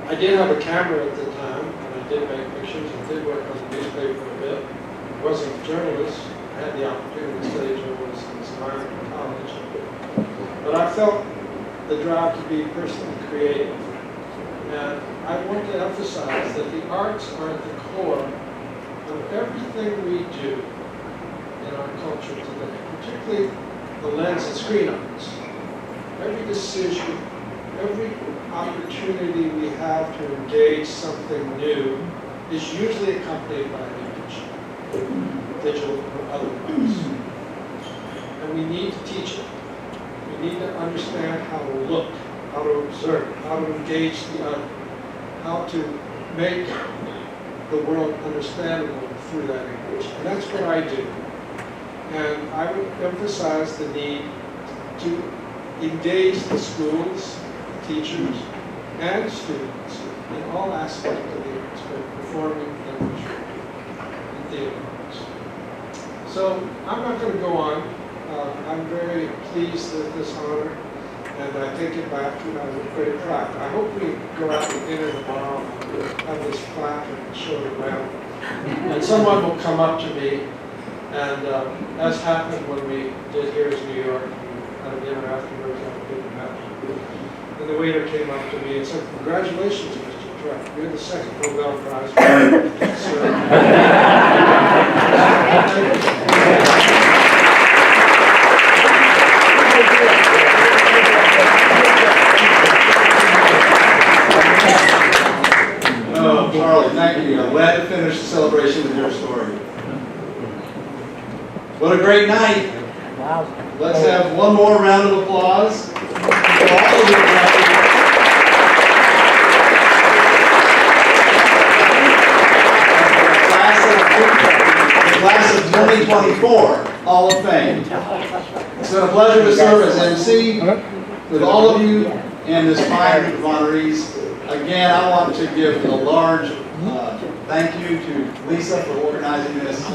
I did have a camera at the time, and I did make pictures, and did work on the newspaper a bit. I wasn't a journalist. I had the opportunity to study journalism in Ireland College. But I felt the drive to be personally creative. And I want to emphasize that the arts are at the core of everything we do in our culture today, particularly the lens and screen arts. Every decision, every opportunity we have to engage something new is usually accompanied by an image, digital or otherwise. And we need to teach it. We need to understand how to look, how to observe, how to engage the other, how to make the world understandable through that image. And that's what I do. And I would emphasize the need to engage the schools, teachers, and students in all aspects of the arts, both performing and visual, and theater arts. So I'm not going to go on. I'm very pleased with this honor, and I take it back with great pride. I hope we go out to dinner tomorrow and have this plaque and show it around. And someone will come up to me, and as happened when we did Here's New York, we had a dinner afterwards on a big match. And the waiter came up to me and said, "Congratulations, Mr. Trump. You're the second Nobel Prize winner." Oh, Charlie, thank you. I'm glad to finish the celebration with your story. What a great night. Let's have one more round of applause for all of you. The class of 2024 Hall of Fame. It's been a pleasure to serve as MC with all of you and this fine group of honorees. Again, I want to give a large thank you to Lisa for organizing this. I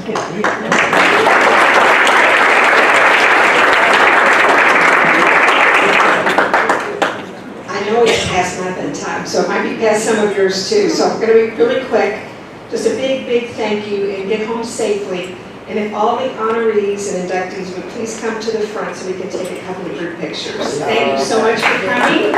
know it's past my bedtime, so it might be past some of yours too. So I'm going to be really quick. Just a big, big thank you, and get home safely. And if all the honorees and inductees would please come to the front so we can take a couple of group pictures. Thank you so much for coming.